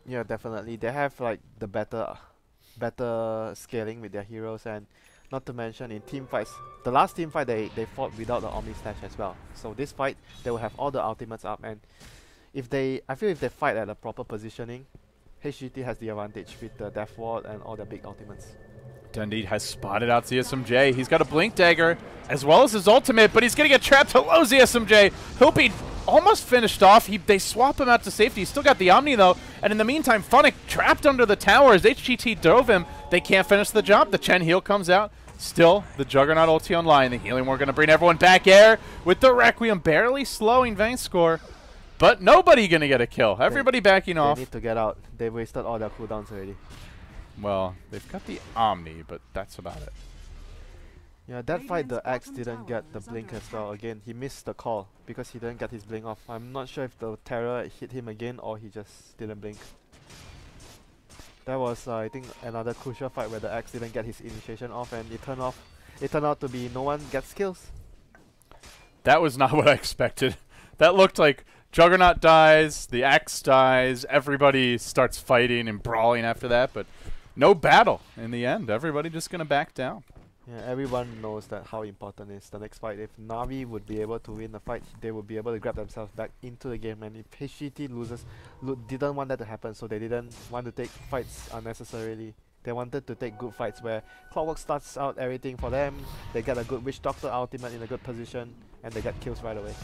Yeah, definitely. They have like the better scaling with their heroes, and not to mention in team fights. The last team fight they fought without the Omni Slash as well. So this fight they will have all the ultimates up, and I feel if they fight at a proper positioning, HGT has the advantage with the Death Ward and all the big ultimates. Dundee has spotted out ZSMJ. He's got a Blink Dagger as well as his ultimate, but he's going to get trapped. Hello, ZSMJ. He'll be almost finished off. They swap him out to safety. He's still got the Omni, though. And in the meantime, Funnick trapped under the towers. HGT drove him. They can't finish the job. The Chen heal comes out. Still, the Juggernaut ulti online. The healing we're going to bring everyone back. Air with the Requiem barely slowing Vang score. But nobody going to get a kill. Everybody backing off. They need to get out. They wasted all their cooldowns already. Well, they've got the Omni, but that's about it. Yeah, that fight the Radiant's Axe bottom didn't get tower the is blink under as well. attack. Again, he missed the call because he didn't get his blink off. I'm not sure if the Terror hit him again or he just didn't blink. That was, I think, another crucial fight where the Axe didn't get his initiation off, and it turned out to be no one gets kills. That was not what I expected. That looked like Juggernaut dies, the Axe dies, everybody starts fighting and brawling after that, but no battle in the end. Everybody just gonna back down. Yeah, everyone knows that how important is the next fight. If Na'Vi would be able to win the fight, they would be able to grab themselves back into the game. And if HGT loses, didn't want that to happen, so they didn't want to take fights unnecessarily. They wanted to take good fights where Clockwork starts out everything for them. They get a good Witch Doctor ultimate in a good position, and they get kills right away.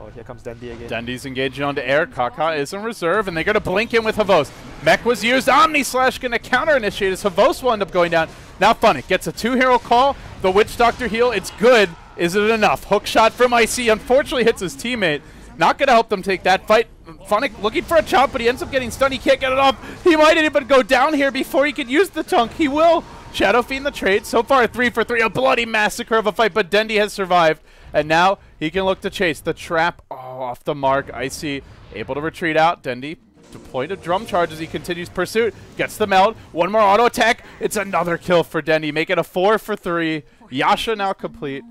Oh, here comes Dandy again. Dendy's engaging onto air. Kaka is in reserve, and they're going to blink in with Havos. Mech was used. Omni Slash going to counter initiate as Havos will end up going down. Now Funnick gets a 2-hero call. The Witch Doctor heal. It's good. Is it enough? Hook shot from Icy. Unfortunately hits his teammate. Not going to help them take that fight. Funnick looking for a chomp, but he ends up getting stunned. He can't get it off. He might even go down here before he can use the chunk. He will. Shadow Fiend the trade. So far, a 3 for 3. A bloody massacre of a fight, but Dendy has survived. And now he can look to chase. The trap, off the mark. Icy able to retreat out. Dendy deployed a drum charge as he continues pursuit. Gets the meld. One more auto attack. It's another kill for Dendy. Make it a 4 for 3. Yasha now complete.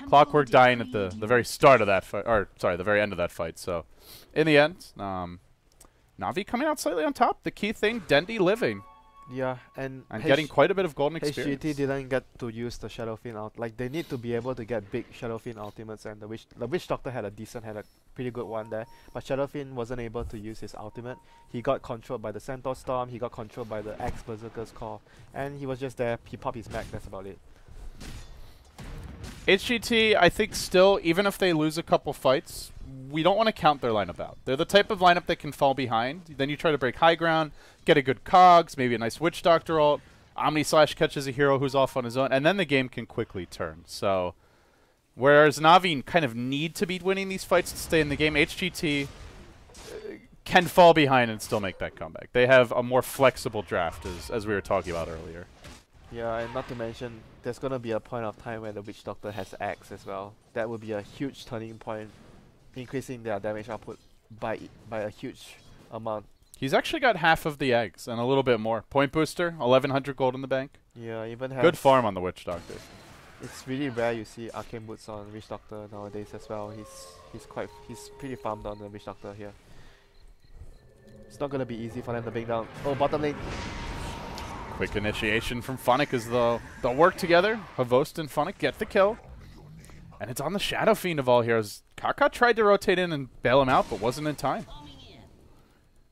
Clockwork dying at the very start of that fight. Or, sorry, the very end of that fight. So, in the end, Na'Vi coming out slightly on top. The key thing, Dendy living. Yeah, and Getting quite a bit of golden experience. HGT didn't get to use the Shadow Fiend out. Like, they need to be able to get big Shadow Fiend ultimates, and the Witch Doctor had a pretty good one there. But Shadow Fiend wasn't able to use his ultimate. He got controlled by the Centaur Storm, he got controlled by the Axe Berserker's Call, and he was just there, he popped his mech, that's about it. HGT, I think still, even if they lose a couple fights, we don't want to count their lineup out. They're the type of lineup that can fall behind. Then you try to break high ground, get a good cogs, maybe a nice Witch Doctor ult, Omni Slash catches a hero who's off on his own, and then the game can quickly turn. So, whereas Na'Vi kind of need to be winning these fights to stay in the game, HGT can fall behind and still make that comeback. They have a more flexible draft, as we were talking about earlier. Yeah, and not to mention, there's gonna be a point of time where the Witch Doctor has Axe as well. That would be a huge turning point, increasing their damage output by a huge amount. He's actually got half of the eggs and a little bit more. Point booster, 1100 gold in the bank. Yeah, even has Good farm on the Witch Doctor. It's really rare you see arcane boots on Witch Doctor nowadays as well. He's pretty farmed on the Witch Doctor here. It's not gonna be easy for them to bring down. Oh, bottom lane. Quick initiation from Funnick as they'll work together. Havost and Funnick get the kill. And it's on the Shadow Fiend of all heroes. Kaka tried to rotate in and bail him out, but wasn't in time.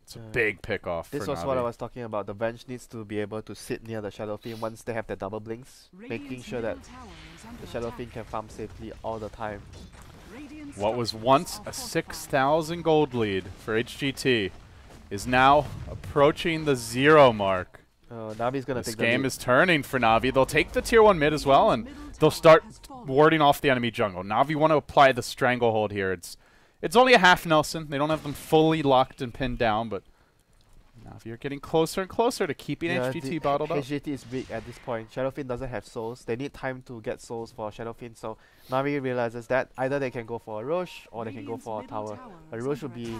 It's a big pick-off for This was what I Na'Vi. was talking about. The bench needs to be able to sit near the Shadow Fiend once they have their double blinks, making sure that the Shadow Fiend can farm safely all the time. What was once a 6,000 gold lead for HGT is now approaching the 0 mark. Navi's gonna This take the game lead. is turning for Na'Vi. They'll take the tier 1 mid as well, and they'll start warding off the enemy jungle. Na'Vi want to apply the stranglehold here. It's only a half Nelson. They don't have them fully locked and pinned down, but Na'Vi are getting closer and closer to keeping HGT bottled up. HGT is weak at this point. Shadow Fiend doesn't have souls. They need time to get souls for Shadow Fiend, so Navi realizes that either they can go for a Rosh or they can go for a tower. A Rosh would be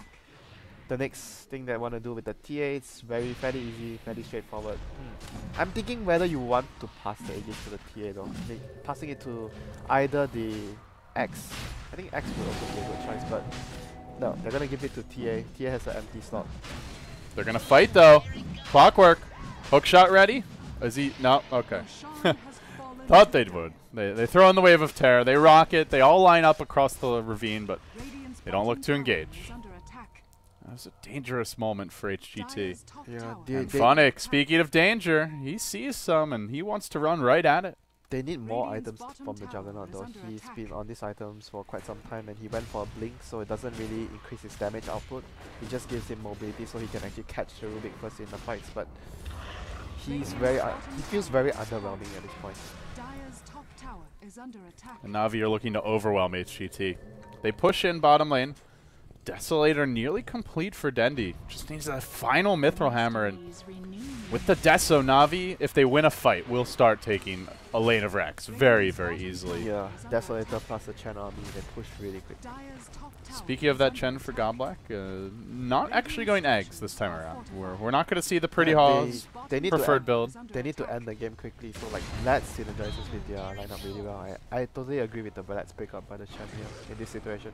the next thing they want to do with the TA. It's fairly easy, fairly straightforward. I'm thinking whether you want to pass the AG to the TA though. Passing it to either the X. I think X would also be a good choice, but no, they're gonna give it to TA. TA has an empty slot. They're going to fight, though. Clockwork. Hook shot ready? Is he? No? Okay. Thought they would. They throw in the Wave of Terror. They rock it. They all line up across the ravine, but they don't look to engage. That was a dangerous moment for HGT. Yeah, And Funnick, speaking of danger, he sees some and he wants to run right at it. they need more items from the Juggernaut though. He's been on these items for quite some time and he went for a blink, so it doesn't really increase his damage output. It just gives him mobility so he can actually catch the Rubik first in the fights, but he feels very underwhelming at this point. And Na'Vi are looking to overwhelm HGT. They push in bottom lane. Desolator nearly complete for Dendy. Just needs that final Mithril Hammer, and With the Deso, Na'Vi, if they win a fight, will start taking a lane of Rex very, very easily. Yeah, Desolator plus the Chen army, they push really quick. Speaking of that Chen for Godblack, not actually going eggs this time around. We're not going to see the Pretty Halls They need preferred to build. They need to end the game quickly, so like that synergizes with their lineup really well. I totally agree with the Brad's pick up by the Chen here in this situation.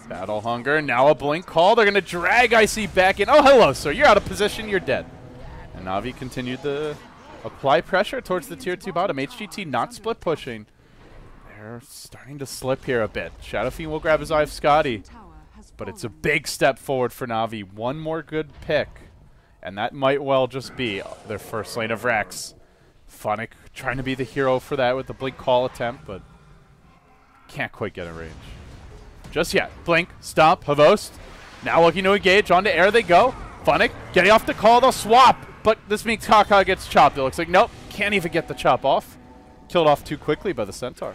Battle Hunger, now a Blink Call. They're going to drag Icy back in. Oh, hello, sir. You're out of position. You're dead. And Na'Vi continued to apply pressure towards the tier 2 bottom. HGT not split pushing. They're starting to slip here a bit. Shadow Fiend will grab his eye of Scotty. But it's a big step forward for Na'Vi. One more good pick. And that might well just be their first lane of Rex. Funnick trying to be the hero for that with the Blink Call attempt, but can't quite get a range. Just yet. Blink, stop, Havost. Now looking to engage. Onto air they go. Funnick getting off the call. They'll swap. But this means Kaka gets chopped. It looks like, nope, can't even get the chop off. Killed off too quickly by the Centaur.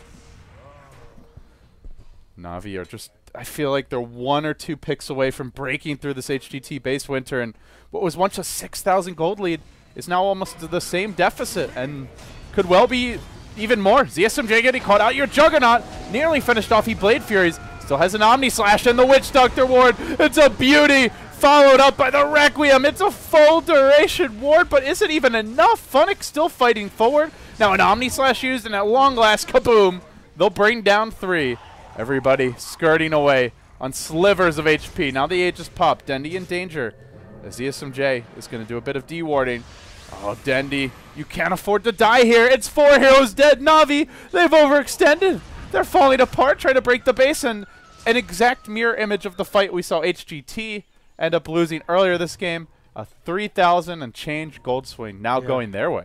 Na'Vi are just, I feel like they're 1 or 2 picks away from breaking through this HGT base winter, and what was once a 6,000 gold lead is now almost the same deficit, and could well be even more. ZSMJ getting caught out. Your Juggernaut nearly finished off. He Blade Furies. Still has an Omni Slash and the Witch Doctor ward. It's a beauty. Followed up by the Requiem. It's a full duration ward, but is it even enough? Funnick still fighting forward. Now an Omni Slash used, and at long last, kaboom. They'll bring down 3. Everybody skirting away on slivers of HP. Now the Aegis pop. Dendy in danger. As ESMJ is going to do a bit of D-warding. Oh, Dendy, you can't afford to die here. It's 4 heroes dead. Na'Vi, they've overextended. They're falling apart, trying to break the base, and an exact mirror image of the fight we saw HGT end up losing earlier this game. A 3,000 and change gold swing now going their way.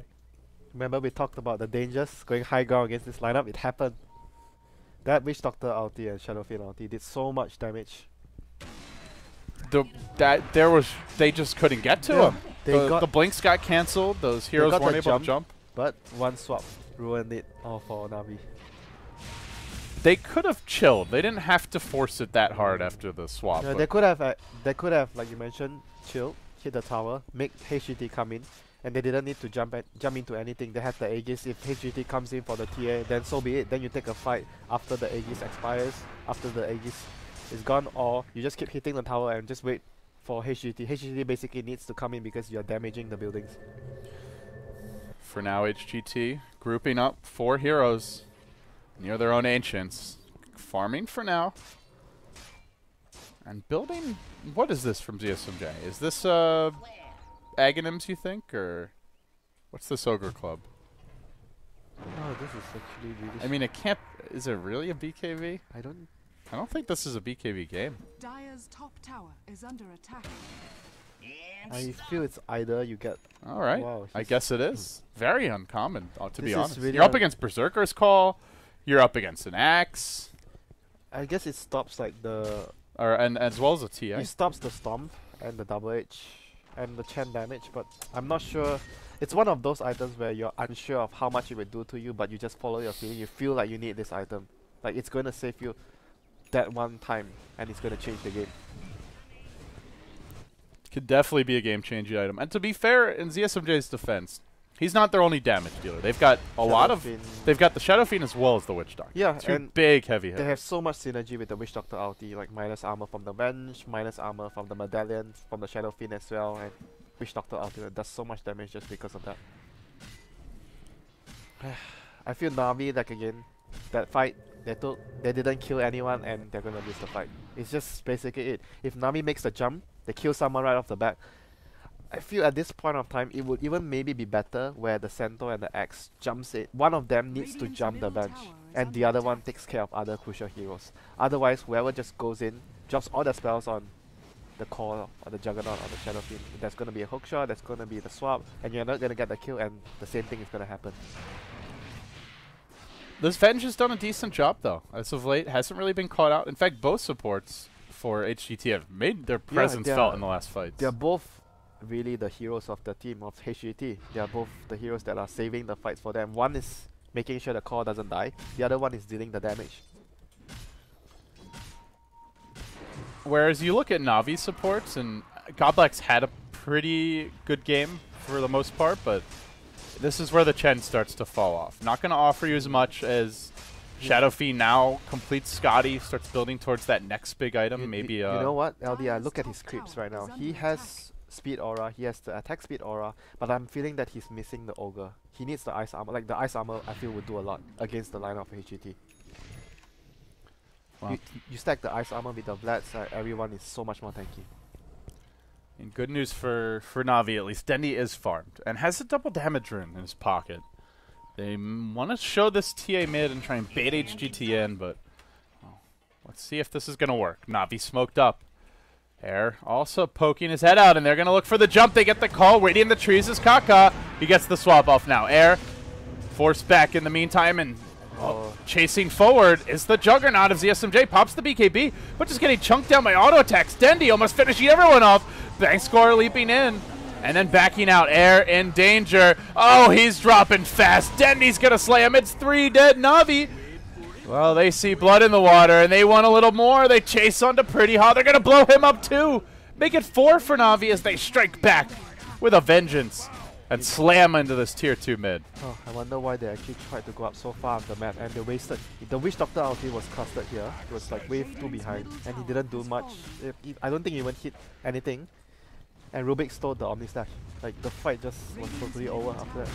Remember we talked about the dangers going high ground against this lineup? It happened. That Witch Doctor ulti and Shadow Fiend ulti did so much damage. They just couldn't get to him. The blinks got cancelled. Those heroes weren't able to jump. But one swap ruined it all for Na'Vi. They could have chilled. They didn't have to force it that hard after the swap. Yeah, they could have, like you mentioned, chilled, hit the tower, make HGT come in, and they didn't need to jump into anything. They had the Aegis. If HGT comes in for the TA, then so be it. Then you take a fight after the Aegis expires, after the Aegis is gone, or you just keep hitting the tower and just wait for HGT. HGT basically needs to come in because you're damaging the buildings. For now, HGT grouping up 4 heroes near their own ancients. Farming for now. And building... What is this from ZSMJ? Is this Aghanims, you think? Or what's this Ogre Club? Oh, this is actually really... I mean, it can't... Is it really a BKB? I don't think this is a BKB game. Dire's top tower is under attack. I feel it's either you get... Alright, Wow, I guess it is. Very uncommon, to be honest. Really You're up against Berserker's Call. You're up against an Axe. I guess it stops like the... And as well as a TA. It stops the Stomp and the Double H and the Chen damage, but I'm not sure. It's one of those items where you're unsure of how much it would do to you, but you just follow your feeling. You feel like you need this item. Like it's going to save you that one time, and it's going to change the game. Could definitely be a game-changing item. And to be fair, in ZSMJ's defense, he's not their only damage dealer. They've got a lot of... They've got the Shadow Fiend as well as the Witch Doctor. Yeah, 2 and big heavy hitters. they have so much synergy with the Witch Doctor ulti, like minus armor from the bench, minus armor from the medallion, from the Shadow Fiend as well, and Witch Doctor ulti does so much damage just because of that. I feel Na'Vi, like again, that fight, they didn't kill anyone and they're gonna lose the fight. It's just basically it. If Na'Vi makes the jump, they kill someone right off the bat. I feel at this point of time, it would even maybe be better where the Centaur and the Axe jumps it. One of them needs to jump the bench, and the other one takes care of other crucial heroes. Otherwise, whoever just goes in, drops all the spells on the Core or the Juggernaut or the Shadow Fiend. There's going to be a hookshot, there's going to be the swap, and you're not going to get the kill, and the same thing is going to happen. This Venge has done a decent job, though. As of late, hasn't really been caught out. In fact, both supports for HGT have made their presence felt in the last fights. They're both really the heroes of the team of HGT. They are both the heroes that are saving the fights for them. One is making sure the core doesn't die. The other one is dealing the damage. Whereas you look at Na'Vi supports, and Godblack's had a pretty good game for the most part, but this is where the Chen starts to fall off. Not going to offer you as much as Shadow Fiend now completes Scotty, starts building towards that next big item. Maybe you know what, LD, look at his creeps right now. He has speed aura, he has the attack speed aura, but I'm feeling that he's missing the ogre. He needs the ice armor. Like the ice armor, I feel would do a lot against the line of HGT. Well, you stack the ice armor with the Vlads, everyone is so much more tanky. and good news for Na'Vi at least. Dendi is farmed and has a double damage rune in his pocket. They want to show this TA mid and try and bait HGT in, but let's see if this is going to work. Na'Vi smoked up. Air also poking his head out, and they're going to look for the jump. They get the call. Waiting in the trees is Kaka. He gets the swap off now. Air forced back in the meantime, and chasing forward is the Juggernaut of ZSMJ. Pops the BKB, but just getting chunked down by auto attacks. Dendi almost finishing everyone off. Bank score leaping in. And then backing out, Air in danger. Oh, he's dropping fast. Dendi's going to slay him. It's 3 dead Na'Vi. Well, they see blood in the water, and they want a little more. They chase onto Pretty Hot. They're going to blow him up, too. Make it 4 for Na'Vi as they strike back with a vengeance and slam into this Tier 2 mid. Oh, I wonder why they actually tried to go up so far on the map, and they wasted. The Witch Doctor ulti was casted here. It was like wave 2 behind, and he didn't do much. I don't think he even hit anything. And Rubik stole the Omni Slash. Like, the fight just was totally over after that.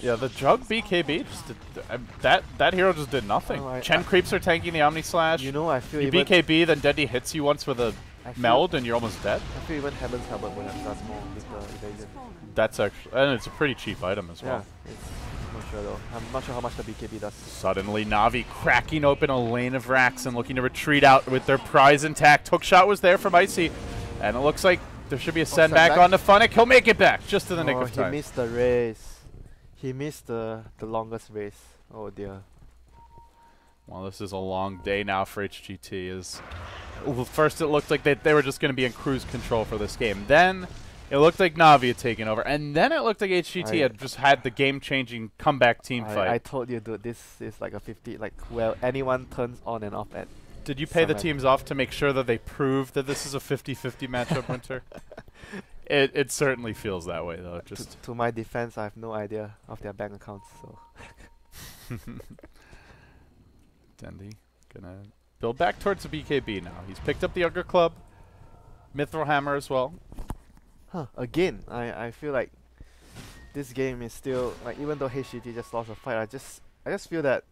Yeah, the Jug BKB just did, that hero just did nothing. No, Chen creeps are tanking the Omni Slash. You know, I feel you even BKB, then Dendi hits you once with a meld, and you're almost dead. I feel even Heaven's Cupboard would have done more with the evasion. That's actually, and it's a pretty cheap item as well. Yeah, I'm not sure though. I'm not sure how much the BKB does. Suddenly, Na'Vi cracking open a lane of racks and looking to retreat out with their prize intact. Hookshot was there from Icy, and it looks like there should be a send back onto Funnick. He'll make it back just in the nick of time. He missed the race. He missed the longest race. Oh dear. Well, this is a long day now for HGT. Well, first it looked like they were just going to be in cruise control for this game. Then it looked like Na'Vi had taken over. And then it looked like HGT had just had the game-changing comeback team fight. I told you, dude, this is like a 50, like, well, anyone turns on and off at. Did you pay the teams off to make sure that they prove that this is a 50-50 matchup, WinteR? It certainly feels that way, though. Just to my defense, I have no idea of their bank accounts, so. Dendi gonna build back towards the BKB now. He's picked up the Younger Club, Mithril Hammer as well. Huh, again, I feel like this game is still, like, even though HGT just lost a fight, I just feel that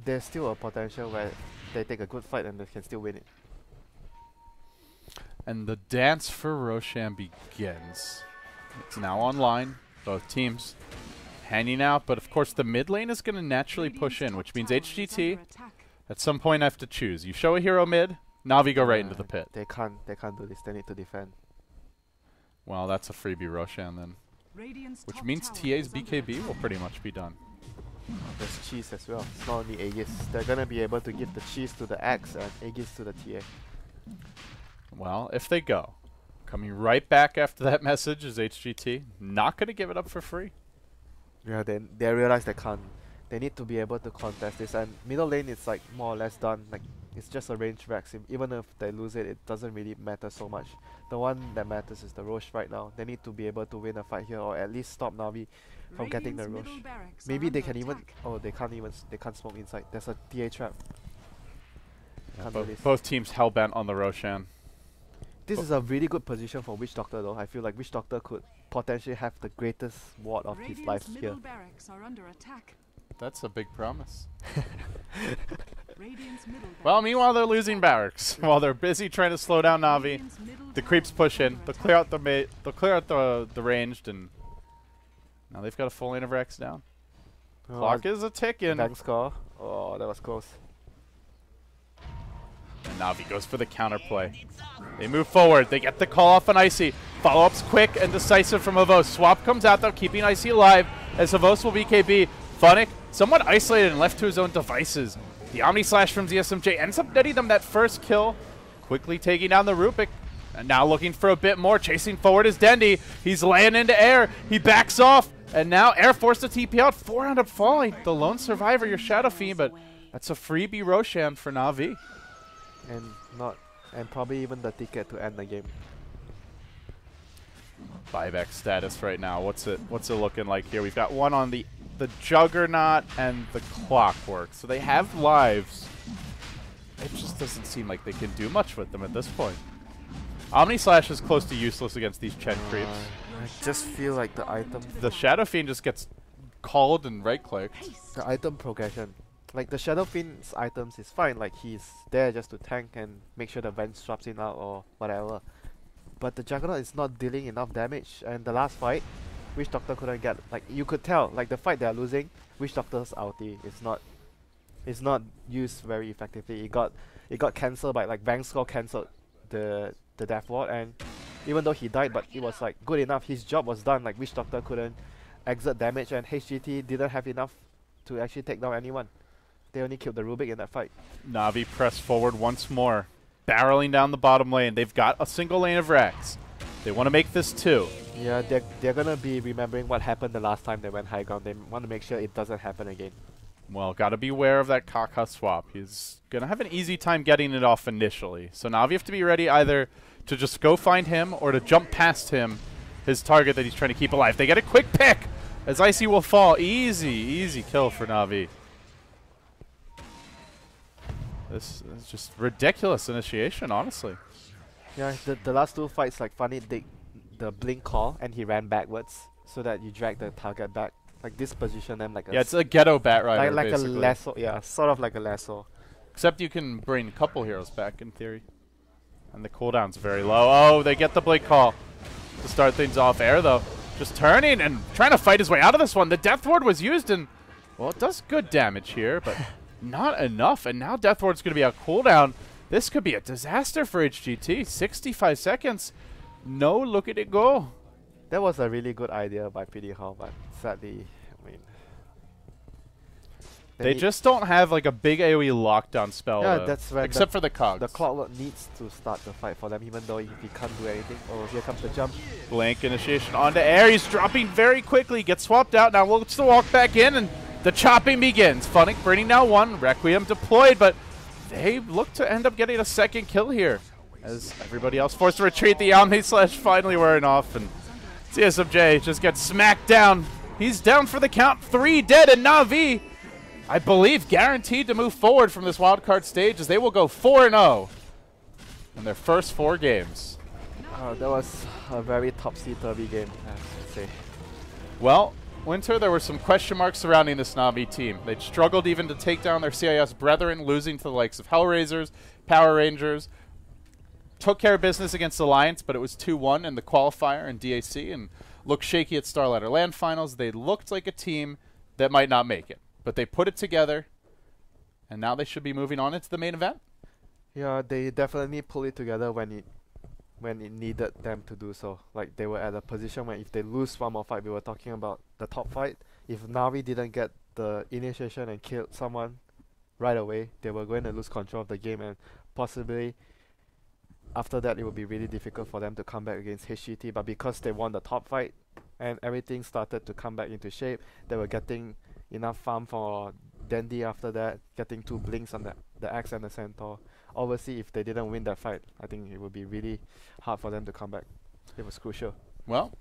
there's still a potential where they take a good fight and they can still win it. And the dance for Roshan begins. It's now online, both teams hanging out, but of course the mid lane is going to naturally push in, which means HGT at some point have to choose. You show a hero mid, Na'Vi go right into the pit. They can't do this, they need to defend. Well, that's a freebie Roshan then. Which means TA's BKB will pretty much be done. There's cheese as well. It's not only Aegis. They're gonna be able to give the cheese to the Axe and Aegis to the TA. Well, if they go. Coming right back after that message is HGT. Not gonna give it up for free. Yeah, then they realize they can't. They need to be able to contest this, and middle lane is like more or less done. Like, it's just a range Rex. Even if they lose it, it doesn't really matter so much. The one that matters is the Roche right now. They need to be able to win a fight here, or at least stop Na'Vi from getting the Roche. Maybe they can even. Oh, they can't even. They can't smoke inside. There's a TA trap. Yeah, both teams hellbent on the Roshan. This is a really good position for Witch Doctor, though. I feel like Witch Doctor could potentially have the greatest ward of his life here. That's a big promise. Well, meanwhile they're losing barracks. While they're busy trying to slow down Na'Vi, the creeps push in. They'll clear out the ranged, and now they've got a full lane of Rex down. Clock is a ticking. Bank score. Oh, that was close. And Na'Vi goes for the counterplay. They move forward. They get the call off on Icy. Follow-up's quick and decisive from Avos. Swap comes out, though, keeping Icy alive as Avos will BKB. Funnick, somewhat isolated and left to his own devices. The Omni Slash from ZSMJ ends up netting them that first kill. Quickly taking down the Rubik. And now looking for a bit more. Chasing forward is Dendi. He's laying into Air. He backs off. And now Air forced to TP out. 4 end up falling. The lone survivor, your Shadow Fiend, but that's a freebie Roshan for Na'Vi. And probably even the ticket to end the game. Buyback status right now. What's it looking like here? We've got one on the Juggernaut and the Clockwork. So they have lives. It just doesn't seem like they can do much with them at this point. Omni Slash is close to useless against these Chen creeps. I just feel like the item... The Shadow Fiend just gets called and right-clicked. The item progression. Like, the Shadow Fiend's items is fine. Like, he's there just to tank and make sure the vent drops in out or whatever. But the Juggernaut is not dealing enough damage. And the last fight, Witch Doctor couldn't get... Like, you could tell, like, the fight they are losing, Witch Doctor's ulti is not used very effectively. It got cancelled by, like, Bang Score cancelled the Death Ward, and even though he died, but it was like good enough. His job was done. Like, Witch Doctor couldn't exert damage, and HGT didn't have enough to actually take down anyone. They only killed the Rubik in that fight. Na'Vi press forward once more, barreling down the bottom lane. They've got a single lane of Rex. They want to make this 2. Yeah, they're gonna be remembering what happened the last time they went high ground. They want to make sure it doesn't happen again. Well, gotta beware of that Kaka swap. He's gonna have an easy time getting it off initially. So Na'Vi have to be ready either to just go find him or to jump past him, his target that he's trying to keep alive. They get a quick pick as Icy will fall. Easy kill for Na'Vi. This is just ridiculous initiation, honestly. Yeah, the last 2 fights, like, funny, the blink call and he ran backwards so that you drag the target back. Like, this position them like a... Yeah, it's a ghetto bat rider, like a basically. lasso, yeah, sort of like a lasso. Except you can bring a couple heroes back, in theory. And the cooldown's very low. Oh, they get the blink call to start things off. Air, though, just turning and trying to fight his way out of this one. The Death Ward was used, and, well, it does good damage here, but not enough. And now Death Ward's going to be on cooldown. This could be a disaster for HGT. 65 seconds. No, look at it go. That was a really good idea by PD Hall, but sadly, I mean... They just don't have like a big AoE lockdown spell. Yeah, that's when except for the cogs. The Clockwork needs to start the fight for them, even though if he can't do anything. Oh, here comes the jump. Blank initiation onto air. He's dropping very quickly. Gets swapped out. Now looks to walk back in, and the chopping begins. Funnick bringing now 1. Requiem deployed, but they look to end up getting a second kill here. As everybody else forced to retreat, the Omni Slash finally wearing off, and CSMJ just gets smacked down. He's down for the count. 3 dead, and Na'Vi, I believe, guaranteed to move forward from this wildcard stage as they will go 4-0 in their first 4 games. That was a very topsy-turvy game, I have to say. Well, WinteR, there were some question marks surrounding this Na'Vi team. They'd struggled even to take down their CIS brethren, losing to the likes of Hellraisers, Power Rangers. Took care of business against Alliance, but it was 2-1 in the qualifier in DAC, and looked shaky at Starlight Land Finals. They looked like a team that might not make it. But they put it together, and now they should be moving on into the main event. Yeah, they definitely pulled it together when it needed them to do so. Like, they were at a position where if they lose one more fight, we were talking about the top fight. If Na'Vi didn't get the initiation and killed someone right away, they were going to lose control of the game, and possibly after that it would be really difficult for them to come back against HGT. But because they won the top fight and everything started to come back into shape, they were getting enough farm for Dandy after that, getting 2 blinks on the Axe and the Centaur. Obviously, if they didn't win that fight, I think it would be really hard for them to come back. It was crucial. Well,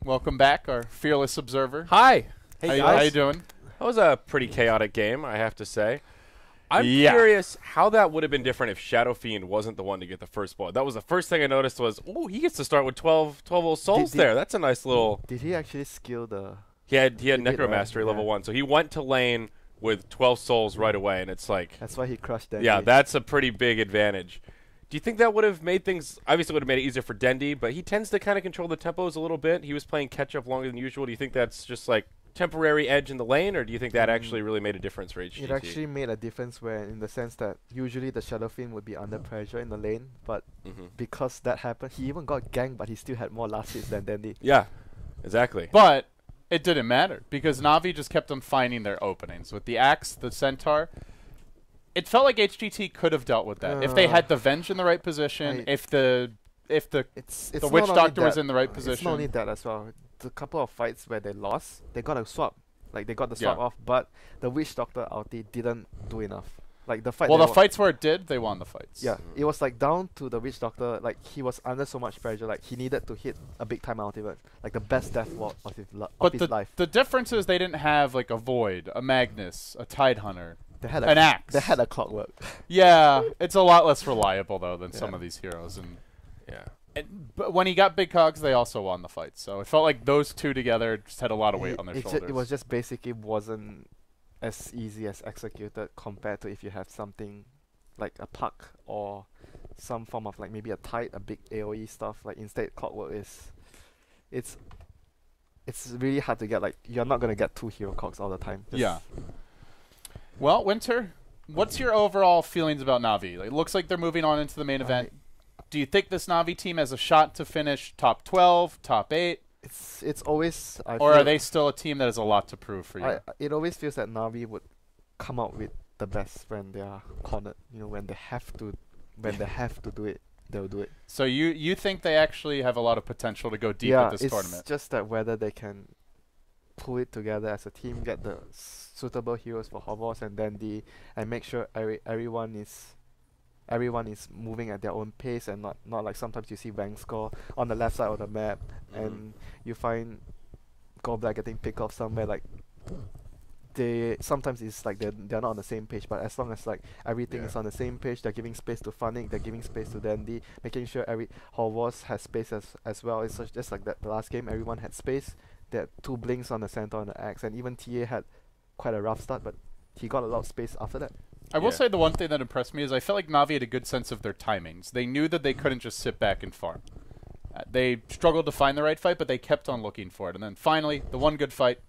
welcome back, our fearless observer. Hi. Hey, How you doing? That was a pretty chaotic game, I have to say. I'm curious how that would have been different if Shadow Fiend wasn't the one to get the first blood. That was the first thing I noticed was, oh, he gets to start with 12 little souls there. That's a nice little... Did he actually skill the... He had Necromastery right? level 1, so he went to lane with 12 souls right away, and it's like... That's why he crushed Dendy. Yeah, that's a pretty big advantage. Do you think that would have made things... Obviously, it would have made it easier for Dendy, but he tends to kind of control the tempos a little bit. He was playing catch-up longer than usual. Do you think that's just like temporary edge in the lane, or do you think that actually really made a difference for HGT? It actually made a difference where, in the sense that usually the Shadow Fiend would be under pressure in the lane, but because that happened, he even got ganked, but he still had more last hits than Dandy. Yeah, exactly. But it didn't matter because Na'Vi just kept on finding their openings. With the Axe, the Centaur, it felt like HGT could have dealt with that. If they had the Venge in the right position, if the Witch Doctor was in the right position. It's not only that as well. The couple of fights where they lost, they got a swap. Like, they got the swap off, but the Witch Doctor ulti didn't do enough. Like the fight. Well, they the won- fights where it did, they won the fights. Yeah, it was like down to the Witch Doctor. Like he was under so much pressure. Like he needed to hit a big time ultimate, like the best death ward of But his life. the difference is they didn't have like a Void, a Magnus, a Tidehunter, They had an Axe. They had a clockwork. Yeah, it's a lot less reliable though than some Yeah. of these heroes. Yeah. But when he got big cogs, they also won the fight. So it felt like those two together just had a lot of weight on their shoulders. It was just basically wasn't as easy as executed compared to if you have something like a puck or some form of like maybe a tide, a big AoE stuff. Like instead, clockwork it's really hard to get. Like you're not gonna get 2 hero cogs all the time. Yeah. Well, WinteR, what's your overall feelings about Na'Vi? Like, it looks like they're moving on into the main event. Do you think this Na'Vi team has a shot to finish top 12, top 8? It's always. Or are they still a team that has a lot to prove for you? It always feels that Na'Vi would come out with the best when they are cornered. You know, when they have to do it, they'll do it. So you think they actually have a lot of potential to go deep yeah, at this it's tournament? just that whether they can pull it together as a team, get the suitable heroes for Horvos and Dandy, and make sure everyone is moving at their own pace and not like sometimes you see Wang score on the left side of the map and you find Gold Black getting picked off somewhere. Like they sometimes it's like they're not on the same page, but as long as like everything is on the same page, they're giving space to Funnick, they're giving space to Dandy, making sure every Horvos has space as well. It's just like that the last game everyone had space. They had 2 blinks on the center on the axe, and even TA had quite a rough start, but he got a lot of space after that. I will say the one thing that impressed me is I felt like Na'Vi had a good sense of their timings. They knew that they couldn't just sit back and farm. They struggled to find the right fight, but they kept on looking for it. And then finally, the one good fight,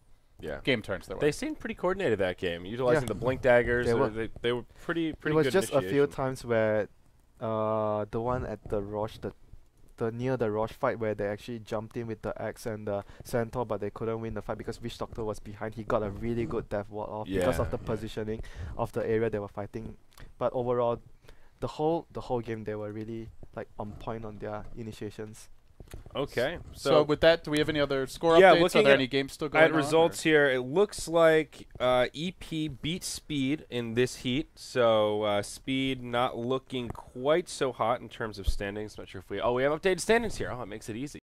game turns their way. They seemed pretty coordinated that game, utilizing the blink daggers. They were pretty good. It was just a few initiation. times where the one at the Roche, the near the Roche fight where they actually jumped in with the axe and the centaur, but they couldn't win the fight because Witch Doctor was behind. He got a really good death ward off because of the positioning of the area they were fighting. But overall, the whole game they were really like on point on their initiations. Okay. So with that, do we have any other score Yeah, updates? Are looking there at- any games still going on? At results here, it looks like EP beat Speed in this heat. So Speed not looking quite so hot in terms of standings. Not sure if we have updated standings here. Oh, it makes it easy.